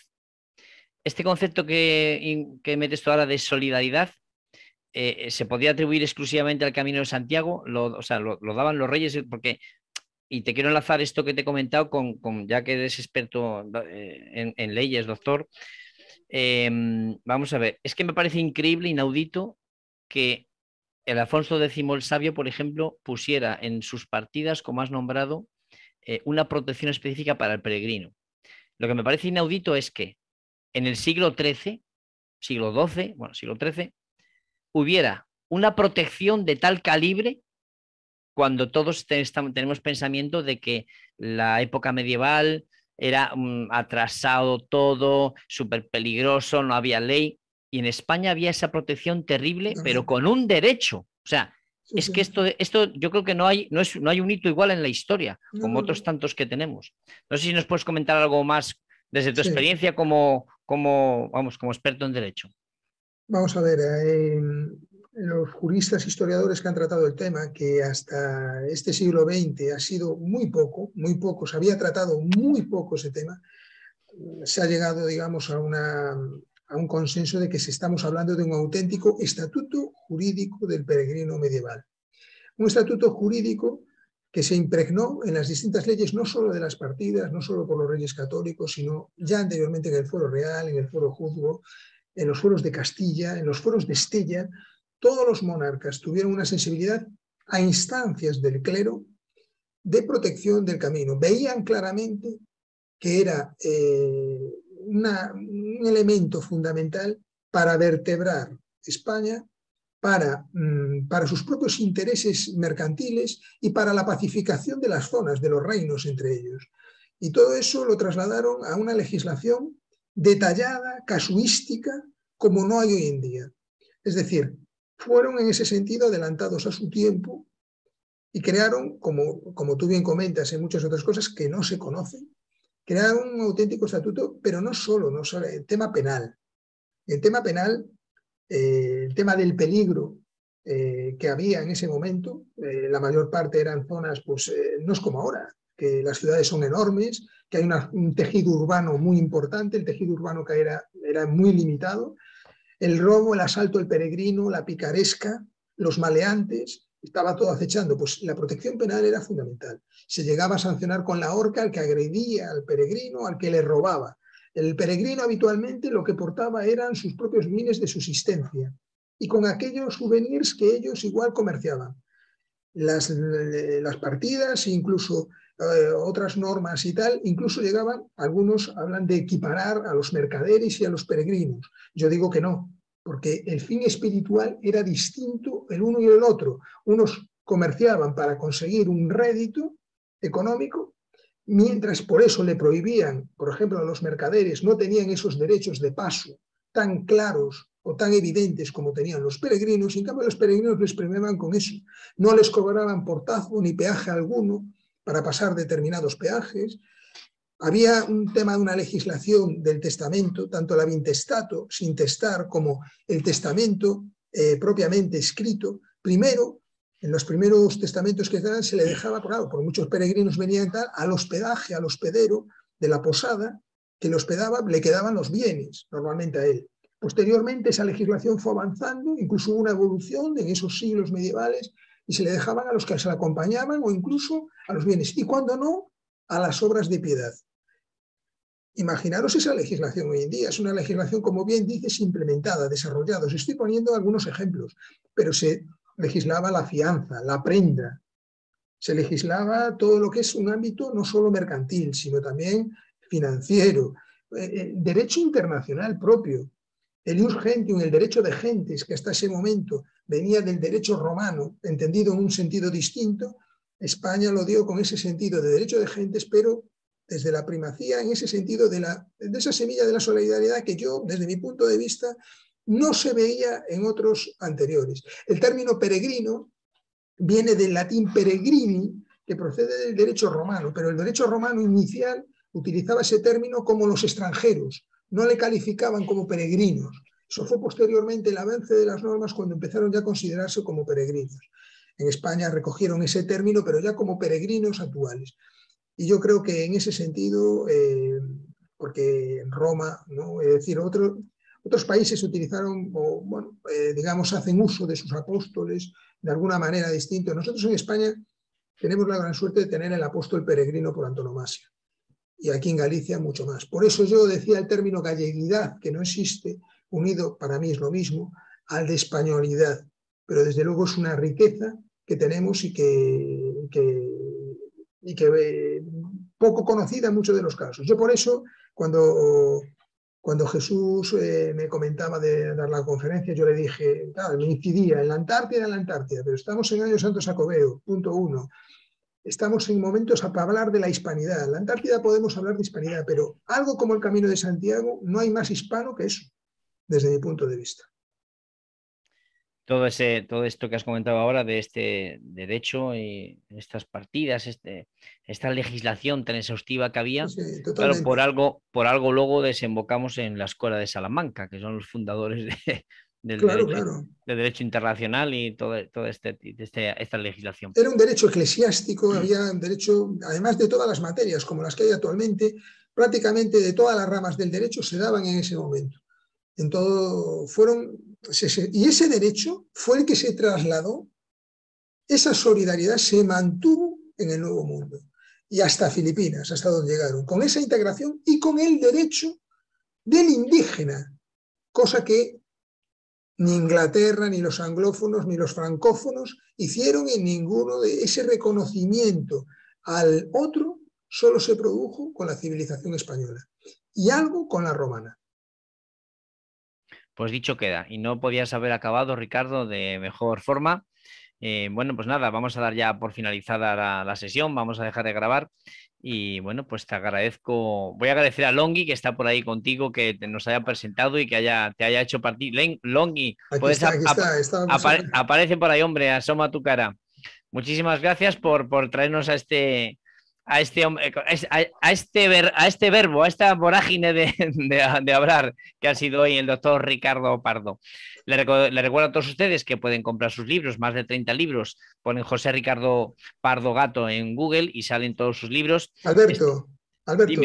Este concepto que metes tú ahora de solidaridad, ¿se podía atribuir exclusivamente al Camino de Santiago? Lo daban los reyes, porque y te quiero enlazar esto que te he comentado ya que eres experto en leyes, doctor. Vamos a ver, es que me parece increíble, inaudito, que el Alfonso X el Sabio, por ejemplo, pusiera en sus partidas, como has nombrado, una protección específica para el peregrino. Lo que me parece inaudito es que en el siglo XIII, siglo XII, bueno, siglo XIII, hubiera una protección de tal calibre cuando todos tenemos pensamiento de que la época medieval era atrasado todo, súper peligroso, no había ley. Y en España había esa protección terrible, pero con un derecho. O sea, es que esto yo creo que no hay un hito igual en la historia, como otros tantos que tenemos. No sé si nos puedes comentar algo más desde tu experiencia como experto en derecho. Vamos a ver, los juristas historiadores que han tratado el tema, que hasta este siglo XX ha sido muy poco, se había tratado muy poco ese tema, se ha llegado, digamos, a un consenso de que estamos hablando de un auténtico estatuto jurídico del peregrino medieval. Un estatuto jurídico que se impregnó en las distintas leyes, no solo de las partidas, no solo por los reyes católicos, sino ya anteriormente en el fuero real, en el fuero juzgo, en los fueros de Castilla, en los fueros de Estella. Todos los monarcas tuvieron una sensibilidad a instancias del clero de protección del camino. Veían claramente que era un elemento fundamental para vertebrar España, para sus propios intereses mercantiles y para la pacificación de las zonas, de los reinos entre ellos. Y todo eso lo trasladaron a una legislación detallada, casuística, como no hay hoy en día. Es decir, fueron en ese sentido adelantados a su tiempo y crearon, como tú bien comentas, en muchas otras cosas que no se conocen, crearon un auténtico estatuto, pero no solo el tema penal. El tema penal, el tema del peligro que había en ese momento, la mayor parte eran zonas, pues no es como ahora, que las ciudades son enormes, que hay un tejido urbano muy importante, el tejido urbano que era muy limitado. El robo, el asalto al peregrino, la picaresca, los maleantes, estaba todo acechando. Pues la protección penal era fundamental. Se llegaba a sancionar con la horca al que agredía al peregrino, al que le robaba. El peregrino habitualmente lo que portaba eran sus propios bienes de subsistencia y con aquellos souvenirs que ellos igual comerciaban. Las partidas, incluso otras normas y tal, incluso llegaban, algunos hablan de equiparar a los mercaderes y a los peregrinos. Yo digo que no, porque el fin espiritual era distinto el uno y el otro. Unos comerciaban para conseguir un rédito económico, mientras por eso le prohibían, por ejemplo, a los mercaderes, no tenían esos derechos de paso tan claros o tan evidentes como tenían los peregrinos, y en cambio los peregrinos les premiaban con eso. No les cobraban portazo ni peaje alguno para pasar determinados peajes. Había un tema de una legislación del testamento, tanto la vintestato, sin testar, como el testamento propiamente escrito. Primero, en los primeros testamentos que dan, se le dejaba, claro, por muchos peregrinos venían tal, al hospedaje, al hospedero de la posada, que le hospedaba, le quedaban los bienes, normalmente a él. Posteriormente, esa legislación fue avanzando, incluso hubo una evolución en esos siglos medievales, y se le dejaban a los que se le acompañaban o incluso a los bienes, y cuando no, a las obras de piedad. Imaginaros esa legislación hoy en día. Es una legislación, como bien dices, implementada, desarrollada. Os estoy poniendo algunos ejemplos, pero se legislaba la fianza, la prenda, se legislaba todo lo que es un ámbito no solo mercantil, sino también financiero, derecho internacional propio. El ius gentium, el derecho de gentes, que hasta ese momento venía del derecho romano, entendido en un sentido distinto, España lo dio con ese sentido de derecho de gentes, pero desde la primacía, en ese sentido de esa semilla de la solidaridad que yo, desde mi punto de vista, no se veía en otros anteriores. El término peregrino viene del latín peregrini, que procede del derecho romano, pero el derecho romano inicial utilizaba ese término como los extranjeros, no le calificaban como peregrinos. Eso fue posteriormente el avance de las normas cuando empezaron ya a considerarse como peregrinos. En España recogieron ese término, pero ya como peregrinos actuales. Y yo creo que en ese sentido, porque en Roma, ¿no? Es decir, otros países utilizaron, o bueno, digamos, hacen uso de sus apóstoles de alguna manera distinta. Nosotros en España tenemos la gran suerte de tener el apóstol peregrino por antonomasia. Y aquí en Galicia mucho más. Por eso yo decía el término galleguidad, que no existe, unido, para mí es lo mismo, al de españolidad. Pero desde luego es una riqueza que tenemos y que poco conocida en muchos de los casos. Yo por eso, cuando Jesús me comentaba de dar la conferencia, yo le dije, claro, me incidía en la Antártida, pero estamos en Año Santo Jacobeo, punto 1. Estamos en momentos para hablar de la hispanidad. En la Antártida podemos hablar de hispanidad, pero algo como el Camino de Santiago, no hay más hispano que eso, desde mi punto de vista. Todo esto que has comentado ahora de este derecho y estas partidas, esta legislación tan exhaustiva que había, Sí, claro, totalmente. por algo luego desembocamos en la Escuela de Salamanca, que son los fundadores del derecho internacional y toda esta legislación. Era un derecho eclesiástico, había un derecho, además de todas las materias como las que hay actualmente, prácticamente de todas las ramas del derecho se daban en ese momento. En todo y ese derecho fue el que se trasladó, esa solidaridad se mantuvo en el Nuevo Mundo y hasta Filipinas, hasta donde llegaron, con esa integración y con el derecho del indígena, cosa que ni Inglaterra, ni los anglófonos, ni los francófonos hicieron en ninguno de ese reconocimiento al otro, solo se produjo con la civilización española y algo con la romana. Pues dicho queda, y no podías haber acabado, Ricardo, de mejor forma. Bueno, pues nada, vamos a dar ya por finalizada la sesión, vamos a dejar de grabar y bueno, pues te agradezco, voy a agradecer a Longhi que está por ahí contigo, que nos haya presentado y que te haya hecho partir. Longhi, aparece por ahí, hombre, asoma tu cara. Muchísimas gracias por traernos a este verbo, a esta vorágine de hablar que ha sido hoy el doctor Ricardo Pardo. Le recuerdo a todos ustedes que pueden comprar sus libros, más de 30 libros, ponen José Ricardo Pardo Gato en Google y salen todos sus libros. Alberto,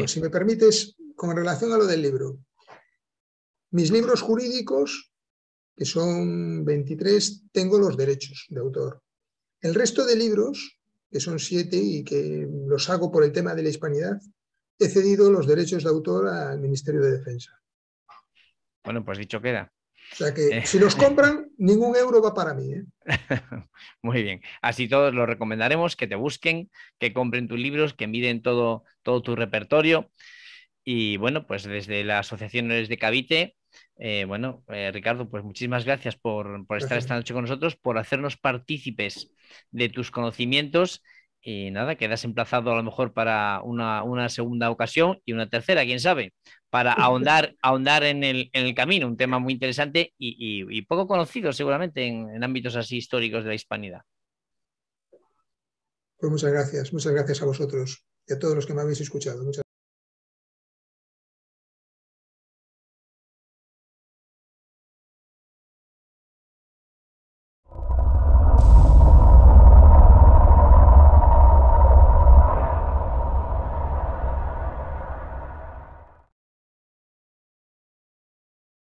si me permites, con relación a lo del libro, mis libros jurídicos, que son 23, tengo los derechos de autor. El resto de libros, que son 7 y que los hago por el tema de la hispanidad, he cedido los derechos de autor al Ministerio de Defensa. Bueno, pues dicho queda. O sea que si los compran, ningún euro va para mí. Muy bien. Así todos lo recomendaremos, que te busquen, que compren tus libros, que miren todo tu repertorio. Y bueno, pues desde la Asociación Héroes de Cavite, Ricardo, pues muchísimas gracias por estar esta noche con nosotros, por hacernos partícipes de tus conocimientos y nada, quedas emplazado a lo mejor para una segunda ocasión y una tercera, quién sabe, para ahondar en el camino, un tema muy interesante y poco conocido seguramente en ámbitos así históricos de la hispanidad. Pues muchas gracias a vosotros y a todos los que me habéis escuchado.